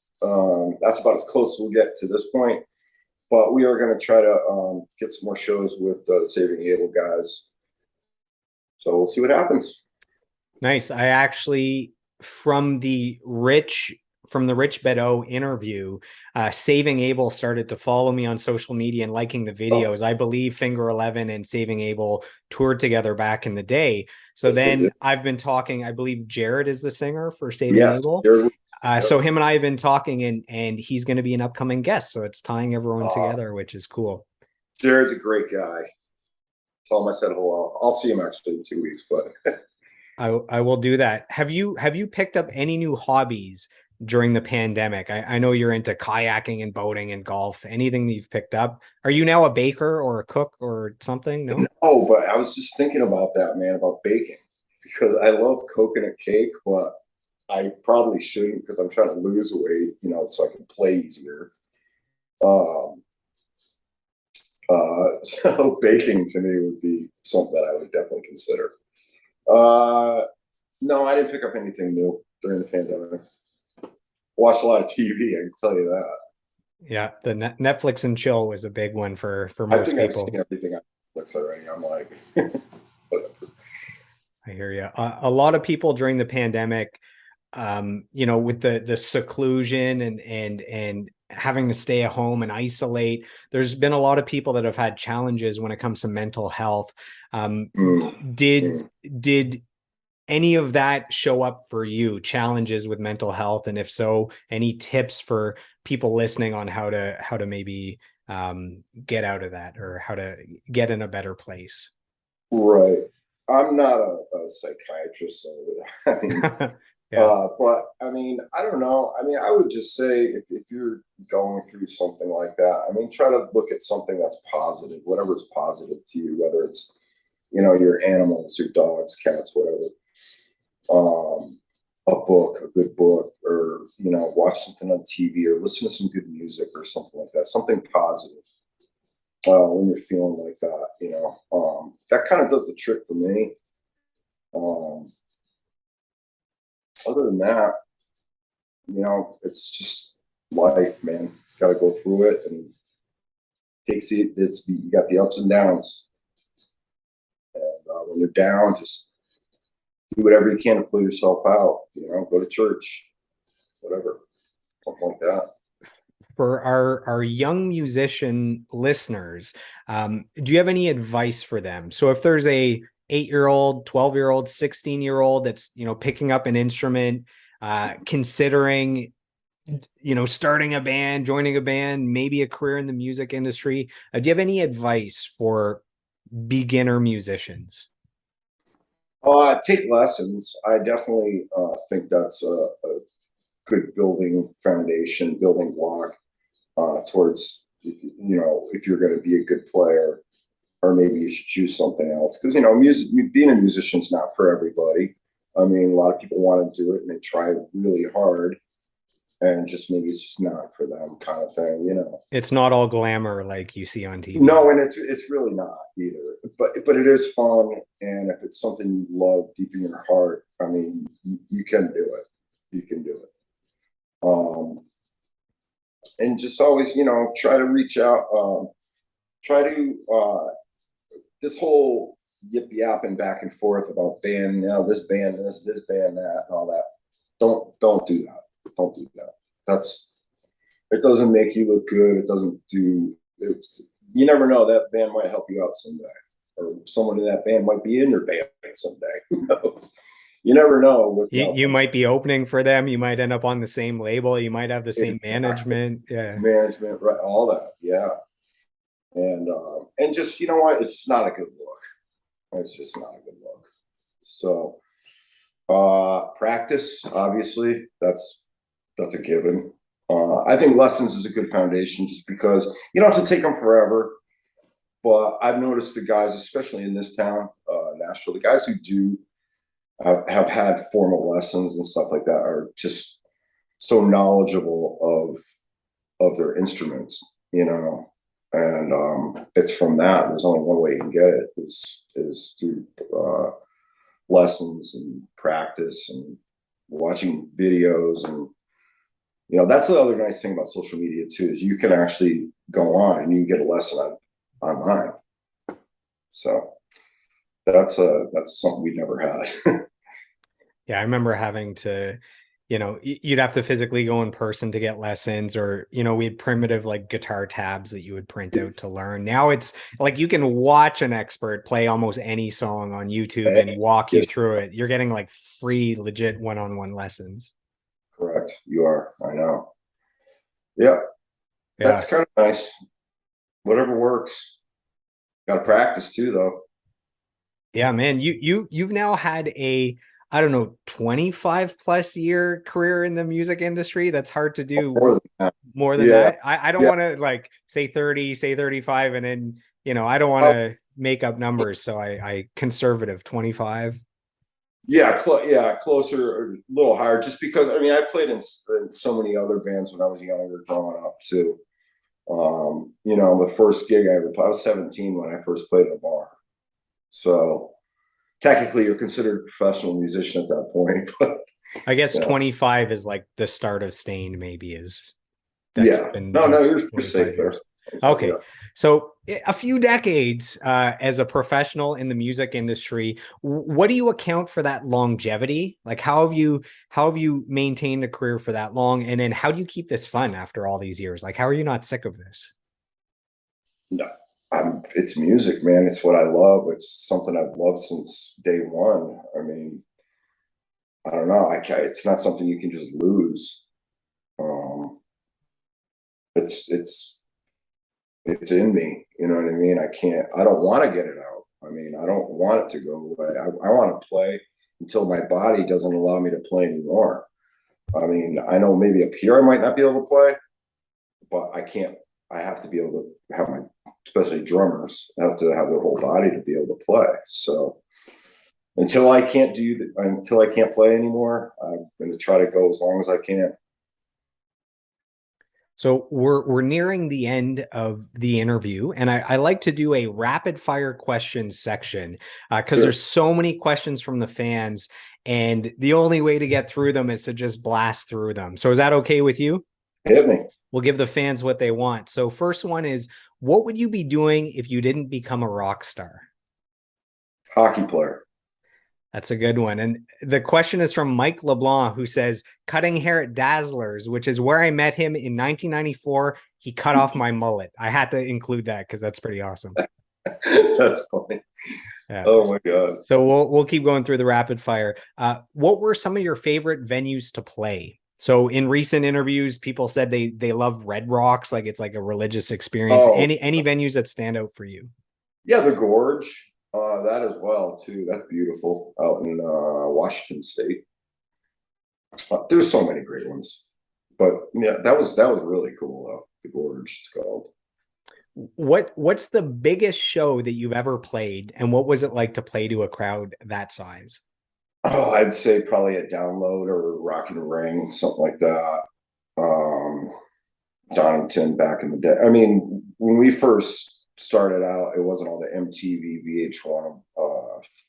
That's about as close as we'll get to this point. But we are going to try to get some more shows with the Saving Abel guys. So we'll see what happens. Nice. I actually, from the Rich Bedeau interview, Saving Abel started to follow me on social media and liking the videos. I believe Finger 11 and Saving Abel toured together back in the day. So then I've been talking, I believe Jared is the singer for Saving Abel. So him and I have been talking, and he's going to be an upcoming guest. So it's tying everyone together, which is cool. Jared's a great guy. Tell him I said hello. I'll see him actually in 2 weeks, but I will do that. Have you picked up any new hobbies during the pandemic? I know you're into kayaking and boating and golf. Anything that you've picked up? Are you now a baker or a cook or something? No. Oh, but I was just thinking about that, man, about baking, because I love coconut cake, but I probably shouldn't because I'm trying to lose weight, you know, so I can play easier. So baking to me would be something that I would definitely consider. No, I didn't pick up anything new during the pandemic. Watched a lot of TV, I can tell you that. Yeah, the Netflix and chill was a big one for most people. I've seen everything on Netflix already. I'm like, whatever. I hear you. A lot of people during the pandemic, you know, with the seclusion and having to stay at home and isolate, there's been a lot of people that have had challenges when it comes to mental health. Did any of that show up for you, challenges with mental health? And if so, any tips for people listening on how to maybe get out of that, or how to get in a better place? Right. I'm not a psychiatrist, so I mean, yeah. But I mean, I don't know. I mean, I would just say if you're going through something like that, I mean, try to look at something that's positive, whatever's positive to you, whether it's, you know, your animals, your dogs, cats, whatever. A book, a good book, or, you know, watch something on TV or listen to some good music or something like that, something positive. When you're feeling like that, you know, that kind of does the trick for me. Other than that, you know, it's just life, man. Got to go through it, and you got the ups and downs. And when you're down, just do whatever you can to pull yourself out. You know, go to church, whatever, something like that. For our young musician listeners, do you have any advice for them? So if there's a 8-year-old, 12-year-old, 16-year-old that's, you know, picking up an instrument, considering, you know, starting a band, joining a band, maybe a career in the music industry, do you have any advice for beginner musicians? Take lessons. I definitely think that's a good building foundation, building block towards, you know, if you're going to be a good player, or maybe you should choose something else. Because, you know, being a musician is not for everybody. I mean, a lot of people want to do it and they try really hard, and just maybe it's just not for them, kind of thing, you know. It's not all glamour like you see on TV. No, and it's really not either. But it is fun, and if it's something you love deep in your heart, I mean, you can do it. You can do it. And just always, you know, try to reach out. Try to this whole yip yapping back and forth about band, you know, this band this band that, and all that. Don't do that. Don't do that. It doesn't make you look good. It doesn't do. You never know, that band might help you out someday. or someone in that band might be in your band someday. Who knows? You never know with You might be opening for them. You might end up on the same label. You might have the same exactly. management. Yeah. Management, right? All that, yeah. And just you know what? It's just not a good look. It's just not a good look. So practice, obviously, that's a given. I think lessons is a good foundation just because you don't have to take them forever. But I've noticed the guys, especially in this town, Nashville, the guys who do have had formal lessons and stuff like that are just so knowledgeable of their instruments, you know. And it's from that. There's only one way you can get it is through lessons and practice and watching videos. And you know, that's the other nice thing about social media too, is you can actually go on and you can get a lesson online. So that's something we never had. Yeah, I remember having to, you'd have to physically go in person to get lessons, or, we had primitive like guitar tabs that you would print out to learn. Now it's like you can watch an expert play almost any song on YouTube and walk you Yes, through it. You're getting like free, legit one-on-one lessons. correct. You are. I know. Yeah, Yeah. that's kind of nice. Whatever works. Got to practice too, though. Yeah, man, you've now had a, I don't know, 25 plus year career in the music industry. That's hard to More do. than that. More than Yeah, that. I don't yeah. want to like say 30, say 35, and then, I don't want Oh, to make up numbers. So I conservative 25. yeah, yeah, closer, or a little higher, just because I mean I played in so many other bands when I was younger, growing up too. You know, the first gig I ever played, I was 17 when I first played in a bar. So technically, you're considered a professional musician at that point. But I guess yeah, 25 is like the start of Stained, maybe is that's yeah. been No, like no, you're 25 safe there. years. Okay. Yeah. So a few decades as a professional in the music industry, what do you account for that longevity? Like how have you maintained a career for that long? And then how do you keep this fun after all these years? Like how are you not sick of this? No, it's music, man. It's what I love. It's something I've loved since day one. I mean, I don't know. I can't, it's not something you can just lose. Um, it's it's in me. You know what I mean? I can't. I don't want to get it out. I mean, I don't want it to go away. I want to play until my body doesn't allow me to play anymore. I mean, I know maybe up here I might not be able to play, but I can't. I have to be able to have my, especially drummers, have to have their whole body to be able to play. So until I can't play anymore, I'm going to try to go as long as I can. So we're nearing the end of the interview, and I like to do a rapid fire question section because Sure. there's so many questions from the fans, and the only way to get through them is to just blast through them. So is that okay with you? Hit me. We'll give the fans what they want. So first one is, what would you be doing if you didn't become a rock star? Hockey player. That's a good one. And the question is from Mike LeBlanc, who says, cutting hair at Dazzlers, which is where I met him in 1994. He cut off my mullet. I had to include that because that's pretty awesome. That's funny. Yeah. Oh my god. So we'll keep going through the rapid fire. What were some of your favorite venues to play? So in recent interviews, people said they love Red Rocks, like it's like a religious experience. Oh Any venues that stand out for you? yeah, the Gorge. That as well too. That's beautiful out in Washington State. There's so many great ones, but yeah, that was really cool though. The Gorge, it's called. What's the biggest show that you've ever played, and what was it like to play to a crowd that size? Oh, I'd say probably a Download or Rock and Ring, something like that. Um, Donington back in the day. I mean, when we first started out, it wasn't all the MTV VH1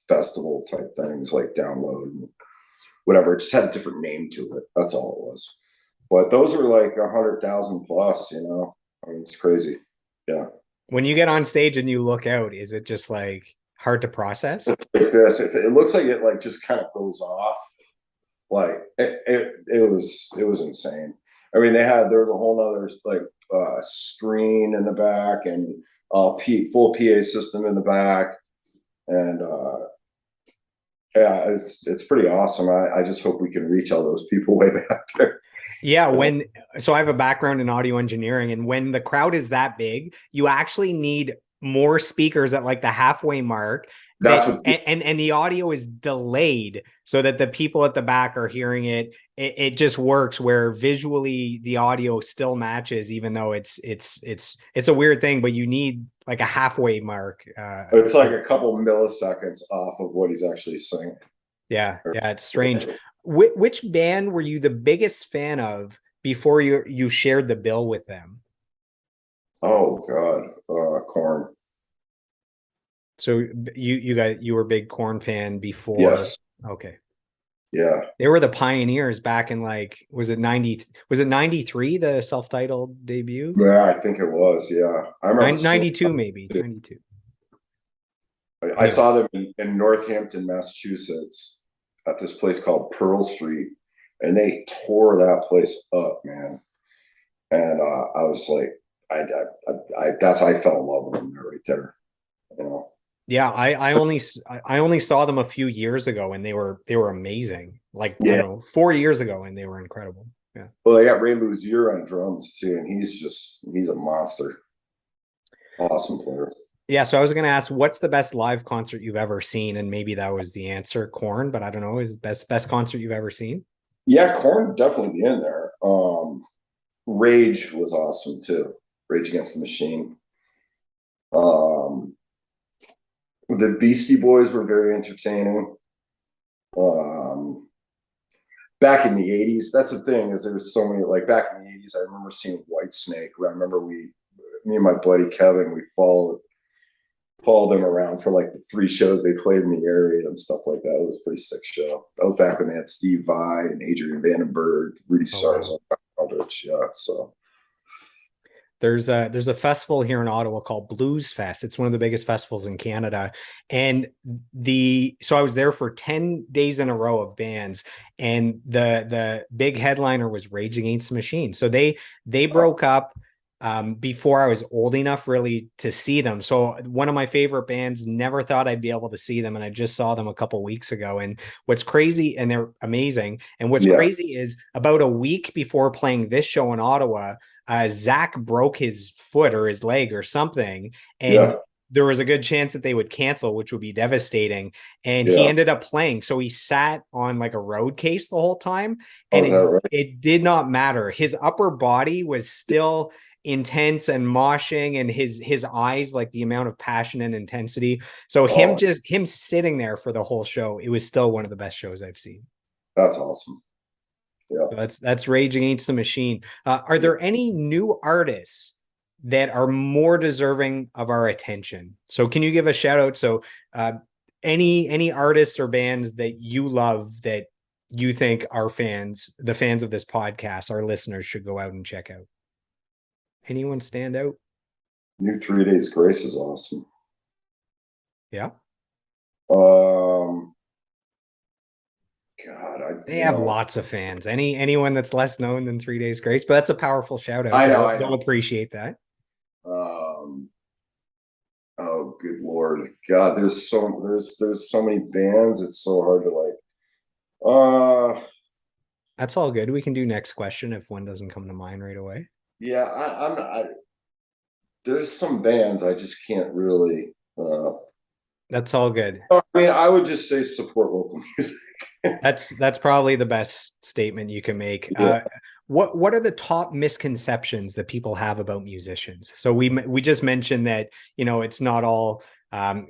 festival type things like Download and whatever. It just had a different name to it. That's all it was. But those are like 100,000 plus. You know, I mean, it's crazy. Yeah, When you get on stage and you look out, is it just like hard to process? it's like this. It looks like it like just kind of goes off. Like it was insane. I mean, there was a whole nother like screen in the back and full PA system in the back. And yeah, it's pretty awesome. I just hope we can reach all those people way back there. Yeah, so I have a background in audio engineering, and when the crowd is that big, you actually need more speakers at like the halfway mark That's that what. and the audio is delayed so that the people at the back are hearing it. It just works where visually the audio still matches, even though it's a weird thing, but you need like a halfway mark. It's like a couple milliseconds off of what he's actually singing. Yeah, it's strange. Which band were you the biggest fan of before you shared the bill with them? Oh God, Corn. So you were a big Corn fan before. Yes. Okay. Yeah. They were the pioneers back in like was it 93 the self-titled debut? Yeah, I think it was. Yeah, I remember seeing. 92 maybe, 92. I Anyway, saw them in Northampton, Massachusetts, at this place called Pearl Street, and they tore that place up, man. And I was like, that's how I fell in love with them there, right there. You know. yeah, I only saw them a few years ago and they were amazing. Like I Yeah. don't know, 4 years ago and they were incredible. Yeah. Well, they got Ray Luzier on drums too, and he's a monster. Awesome player. Yeah, so I was going to ask, what's the best live concert you've ever seen? And maybe that was the answer, Corn, but I don't know. Is best concert you've ever seen? Yeah, Corn definitely be in there. Rage was awesome too. Rage Against the Machine. Um, the Beastie Boys were very entertaining. Um, Back in the '80s, that's the thing is there was so many like back in the '80s. I remember seeing Whitesnake. I remember me and my buddy Kevin, we followed them around for like the 3 shows they played in the area and stuff like that. It was a pretty sick show. That was back when they had Steve Vai and Adrian Vandenberg, Rudy Sarzo, Aldrich. Yeah, so There's a festival here in Ottawa called Blues Fest. It's one of the biggest festivals in Canada. And so I was there for 10 days in a row of bands, and the big headliner was Rage Against the Machine. So they broke up before I was old enough really to see them. So one of my favorite bands, never thought I'd be able to see them, and I just saw them a couple weeks ago. And what's crazy, and they're amazing. And what's yeah. crazy is about a week before playing this show in Ottawa, Zach broke his foot or his leg or something, and Yeah. there was a good chance that they would cancel, which would be devastating. And he Yeah. ended up playing. So he sat on like a road case the whole time, Oh, and is that right? it did not matter. His upper body was still intense and moshing, and his eyes, like the amount of passion and intensity. So Oh, him sitting there for the whole show, it was still one of the best shows I've seen. that's awesome. Yeah. So that's Rage Against the Machine. Are there any new artists that are more deserving of our attention? So can you give a shout out? So any artists or bands that you love that you think our fans, the fans of this podcast, our listeners should go out and check out? Anyone stand out? New 3 Days Grace is awesome. Yeah. Um, God, They have lots of fans. Anyone that's less known than 3 Days Grace, but that's a powerful shout out. I know, They'll appreciate that. Um, oh, good Lord, God, there's so many bands. It's so hard to like. That's all good. We can do next question if one doesn't come to mind right away. Yeah, I'm. There's some bands I just can't really. That's all good. I mean, I would just say support local music. That's probably the best statement you can make. Yeah. What are the top misconceptions that people have about musicians? So we just mentioned that, it's not all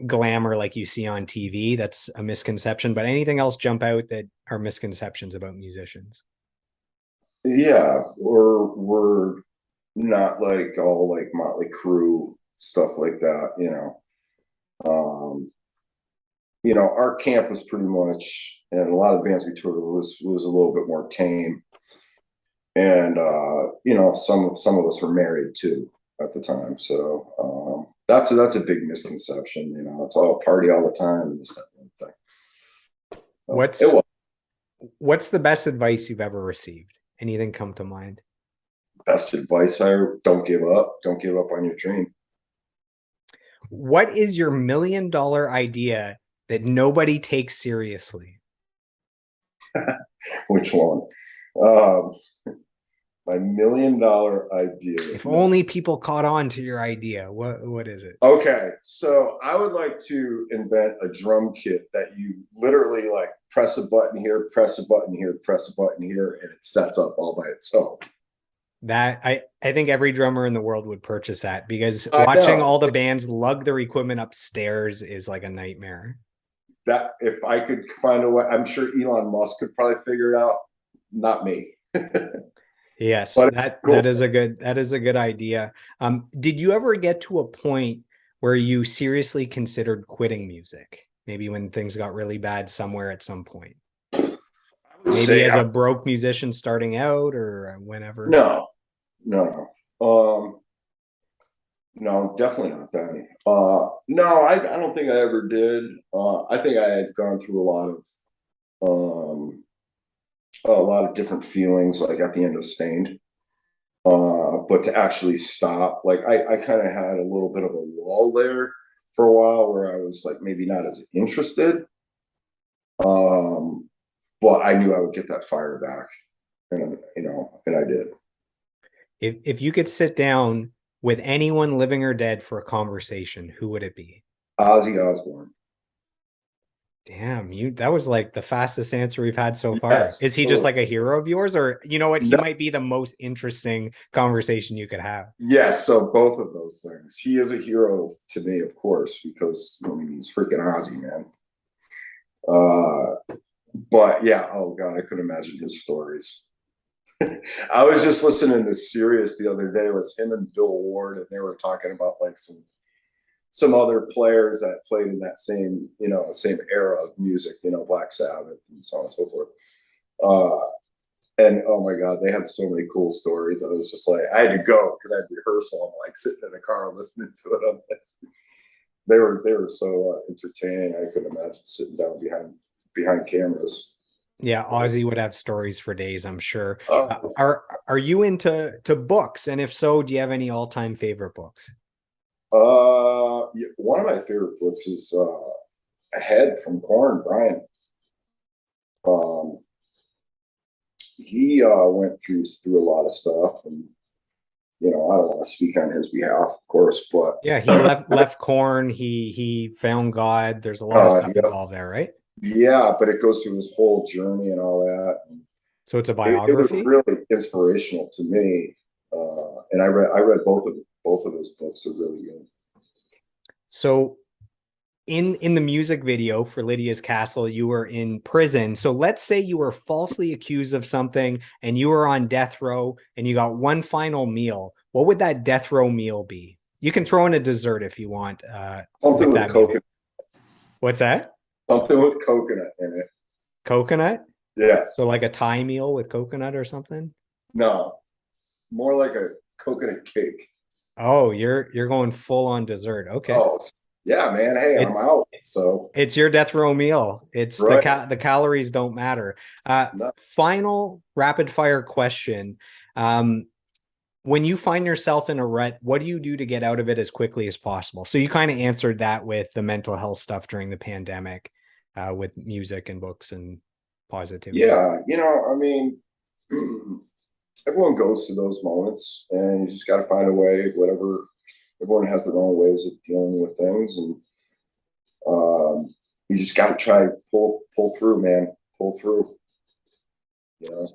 glamour like you see on TV. That's a misconception. But anything else jump out that are misconceptions about musicians? Yeah, or we're not like all like Motley Crue stuff like that. Um, our camp was pretty much, and a lot of the bands we toured with was a little bit more tame. And some of us were married too at the time, so that's a big misconception. It's all party all the time and this that and thing. It was What's the best advice you've ever received? Anything come to mind? best advice. Don't give up on your dream. What is your $1 million idea that nobody takes seriously? Which one? Um, my $1 million idea. If only people caught on to your idea, what is it? Okay, so I would like to invent a drum kit that you literally like press a button here, press a button here, press a button here, and it sets up all by itself. That I think every drummer in the world would purchase that, because I watching know all the bands lug their equipment upstairs is like a nightmare. that if I could find a way, I'm sure Elon Musk could probably figure it out. Not me. Yes, But that cool. that is a good idea. Did you ever get to a point where you seriously considered quitting music? Maybe when things got really bad somewhere at some point. I would Maybe say as a broke musician starting out, or whenever. no, no, no, definitely not that. No, I don't think I ever did. I think I had gone through um, a lot of different feelings, like at the end of Stained. But to actually stop, like I kind of had a little bit of a lull there for a while where I was like maybe not as interested. Um, but I knew I would get that fire back, and and I did. If you could sit down with anyone living or dead for a conversation, who would it be? Ozzy Osbourne. Damn, you that was like the fastest answer we've had so far. Yes. Is he just like a hero of yours, or you know what? He No, might be the most interesting conversation you could have. yes. So both of those things. He is a hero to me, of course, because I mean he's freaking Ozzy, man. But yeah, oh god, I could imagine his stories. I was just listening to Sirius the other day. It was him and Bill Ward, and they were talking about like some other players that played in that same same era of music, Black Sabbath and so on and so forth. Uh, and oh my god, they had so many cool stories. I was just like, I had to go because I had rehearsal. I'm like sitting in the car listening to it. They were so entertaining. I couldn't imagine sitting down behind cameras. Yeah, Ozzy would have stories for days, I'm sure. Uh, Are you into books? And if so, do you have any all-time favorite books? yeah, one of my favorite books is Ahead from Corn, Brian. Um, he went through a lot of stuff, and I don't want to speak on his behalf, of course, but Yeah, he left Corn. He found God. There's a lot of stuff yeah, involved there, right? yeah, but it goes through his whole journey and all that. And So it's a it was biography. really inspirational to me, and I read both of his books are really good. So in the music video for Lydia's Castle, you were in prison. So let's say you were falsely accused of something and you were on death row and you got one final meal. What would that death row meal be? You can throw in a dessert if you want. Something With with that maybe. coconut, What's that? something with coconut in it. Coconut? So Yes. like a Thai meal with coconut or something? No, more like a coconut cake. Oh, you're going full on dessert. Okay. Oh, yeah, man. Hey, I'm It out. So, it's your death row meal. It's right. the calories don't matter. No. Final rapid fire question. Um, when you find yourself in a rut, what do you do to get out of it as quickly as possible? So you kind of answered that with the mental health stuff during the pandemic, with music and books and positivity. Yeah, I mean, everyone goes through those moments, and you just got to find a way. Whatever, everyone has their own ways of dealing with things, and you just got to try to pull through, man. Pull through. You know.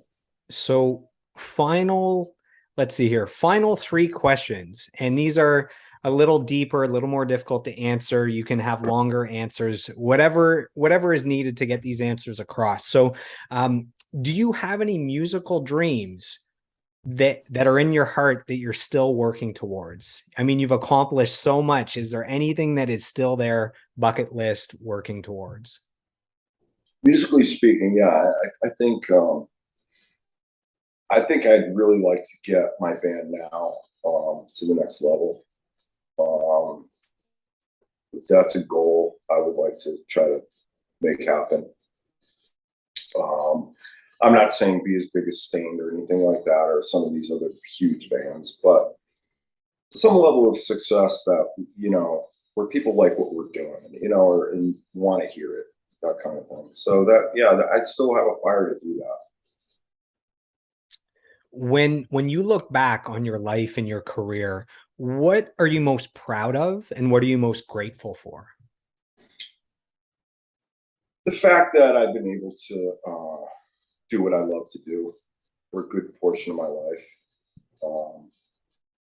So final, let's see here, final three questions. And these are a little deeper, a little more difficult to answer. You can have longer answers, whatever is needed to get these answers across. So do you have any musical dreams that are in your heart that you're still working towards? I mean, you've accomplished so much. Is there anything that is still there, bucket list, working towards? Musically speaking, yeah, I think I'd really like to get my band now to the next level. Um, that's a goal I would like to try to make happen. Um, I'm not saying be as big as Stained or anything like that, or some of these other huge bands, but some level of success that where people like what we're doing, you know, or and want to hear it, that kind of thing. So that, yeah, I still have a fire to do that. When you look back on your life and your career, what are you most proud of and what are you most grateful for? The fact that I've been able to do what I love to do for a good portion of my life, um,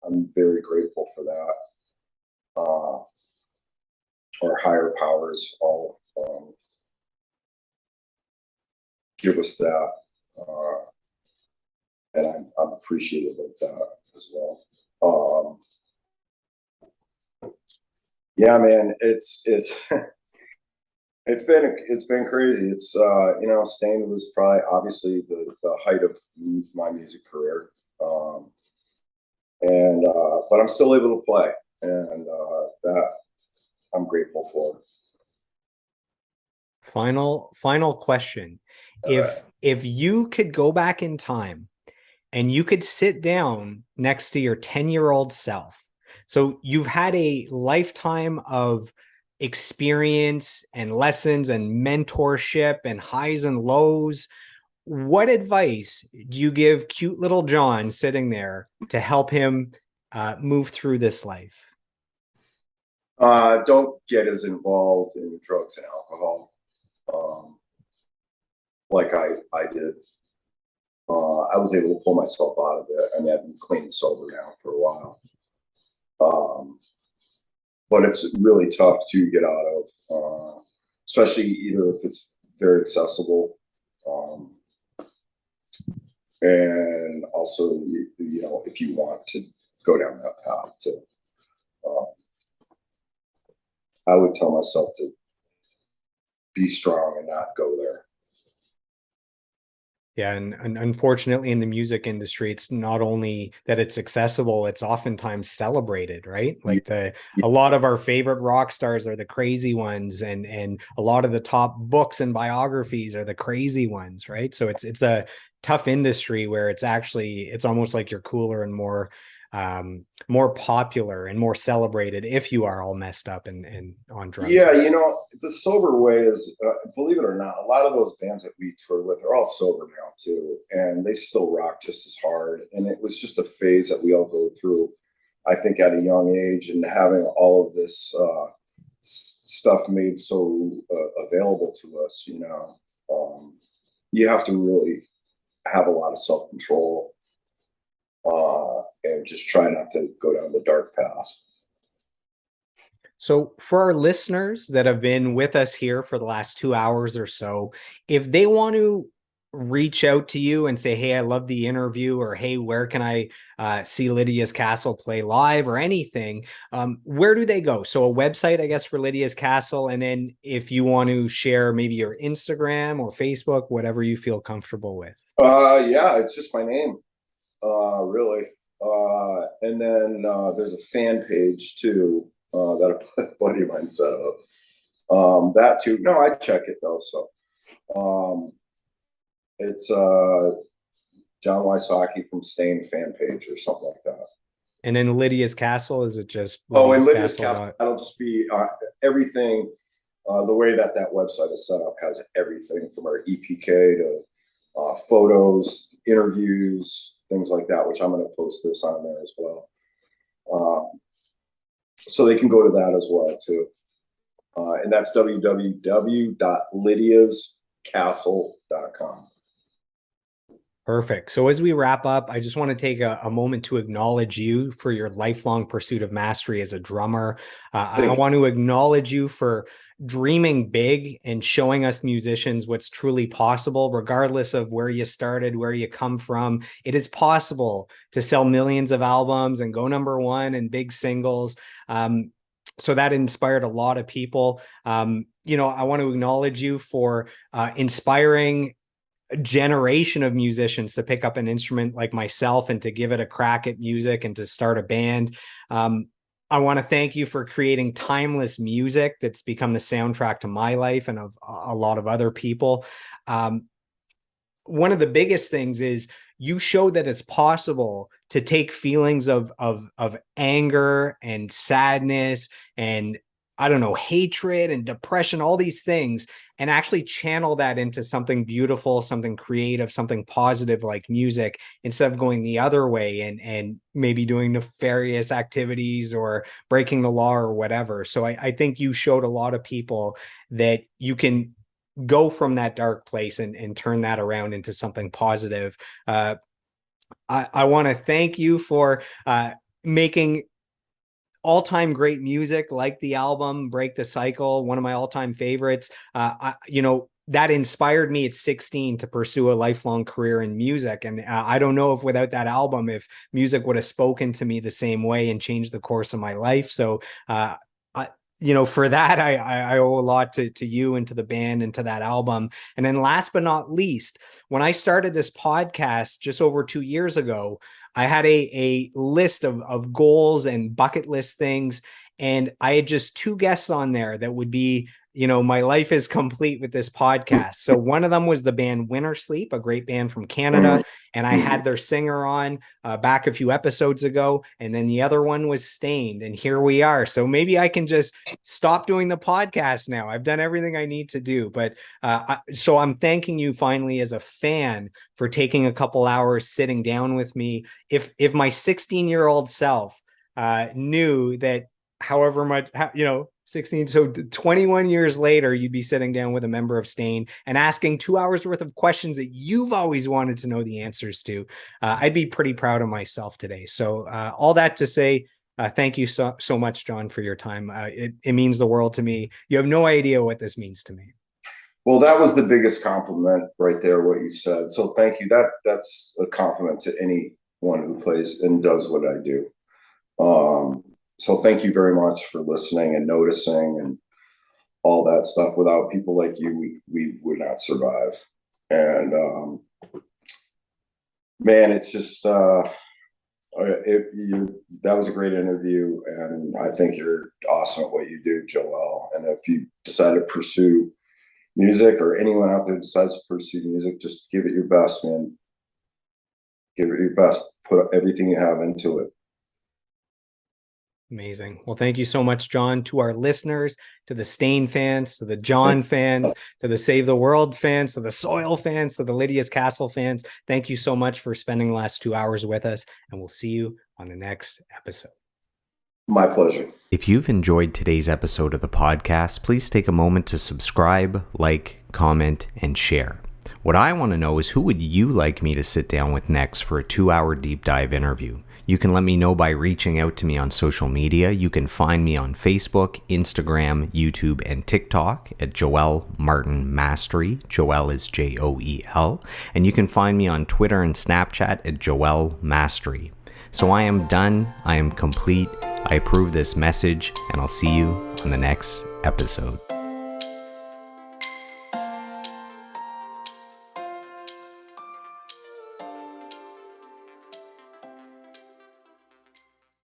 I'm very grateful for that. Our higher powers all give us that, and I'm appreciative of that as well. Yeah, man, it's it's been crazy. It's you know, Stain was probably obviously the height of my music career, and but I'm still able to play, and that I'm grateful for. Final question. All right. If you could go back in time and you could sit down next to your 10-year-old self. So you've had a lifetime of experience and lessons and mentorship and highs and lows. What advice do you give cute little John sitting there to help him move through this life? Don't get as involved in drugs and alcohol like I did. I was able to pull myself out of it. I mean, I've been clean and sober now for a while. But it's really tough to get out of, especially either if it's very accessible, and also, you know, if you want to go down that path too. I would tell myself to be strong and not go there. Yeah, and unfortunately in the music industry, it's not only that it's accessible, it's oftentimes celebrated, right? Like a lot of our favorite rock stars are the crazy ones, and a lot of the top books and biographies are the crazy ones, right? So it's a tough industry where it's almost like you're cooler and more popular and more celebrated if you are all messed up and on drugs. Yeah, you know, the sober way is, believe it or not, a lot of those bands that we toured with are all sober now too, and they still rock just as hard. And it was just a phase that we all go through, I think, at a young age, and having all of this stuff made so available to us. You know, you have to really have a lot of self control, and just try not to go down the dark path. So for our listeners that have been with us here for the last 2 hours or so, if they want to reach out to you and say, hey, I love the interview, or hey, where can I see Lydia's Castle play live, or anything, where do they go? So a website, I guess, for Lydia's Castle. And then if you want to share maybe your Instagram or Facebook, whatever you feel comfortable with. Yeah, it's just my name, really. And then there's a fan page too, that a buddy of mine set up. That too. No, I check it though. So it's John Wysocki from Stain fan page or something like that. And then Lydia's Castle, is it just and Lydia's Castle? That'll just be everything. The way that website is set up has everything from our EPK to photos, interviews, things like that, which I'm going to post this on there as well. So they can go to that as well too. And that's www.lydiascastle.com. Perfect. So as we wrap up, I just want to take a moment to acknowledge you for your lifelong pursuit of mastery as a drummer. I want to acknowledge you for dreaming big and showing us musicians what's truly possible, regardless of where you started, where you come from. It is possible to sell millions of albums and go #1 and big singles. So that inspired a lot of people. You know, I want to acknowledge you for inspiring a generation of musicians to pick up an instrument like myself and to give it a crack at music and to start a band. I want to thank you for creating timeless music that's become the soundtrack to my life and of a lot of other people. One of the biggest things is you show that it's possible to take feelings of anger and sadness and I don't know, hatred and depression, all these things, and actually channel that into something beautiful, something creative, something positive like music, instead of going the other way and maybe doing nefarious activities or breaking the law or whatever. So I think you showed a lot of people that you can go from that dark place and turn that around into something positive. I want to thank you for making all-time great music like the album Break the Cycle, one of my all-time favorites. That inspired me at 16 to pursue a lifelong career in music. And I don't know if without that album, if music would have spoken to me the same way and changed the course of my life. So, for that, I owe a lot to you and to the band and to that album. And then last but not least, when I started this podcast just over 2 years ago, I had a list of goals and bucket list things. And I had just two guests on there that would be, my life is complete with this podcast. So one of them was the band Winter Sleep, a great band from Canada. And I had their singer on back a few episodes ago. And then the other one was Stained. And here we are. So maybe I can just stop doing the podcast now. I've done everything I need to do. But so I'm thanking you finally as a fan for taking a couple hours sitting down with me. If my 16-year-old self knew that however much, 16, so 21 years later, you'd be sitting down with a member of Stain and asking 2 hours worth of questions that you've always wanted to know the answers to. I'd be pretty proud of myself today. So all that to say, thank you so much, John, for your time. It means the world to me. You have no idea what this means to me. Well, that was the biggest compliment right there, what you said. So thank you. That's a compliment to anyone who plays and does what I do. So thank you very much for listening and noticing and all that stuff. Without people like you, we would not survive. And man, it's just that was a great interview, and I think you're awesome at what you do, Joel. And if you decide to pursue music, or anyone out there decides to pursue music, just give it your best, man. Give it your best. Put everything you have into it. Amazing. Well, thank you so much, John. To our listeners, to the Stain fans, to the John fans, to the Save the World fans, to the Soil fans, to the Lydia's Castle fans, thank you so much for spending the last 2 hours with us, and we'll see you on the next episode. My pleasure. If you've enjoyed today's episode of the podcast, please take a moment to subscribe, like, comment, and share. What I want to know is, who would you like me to sit down with next for a 2-hour deep dive interview? You can let me know by reaching out to me on social media. You can find me on Facebook, Instagram, YouTube, and TikTok at Joel Martin Mastery. Joel is Joel. And you can find me on Twitter and Snapchat at Joel Mastery. So I am done. I am complete. I approve this message, and I'll see you on the next episode.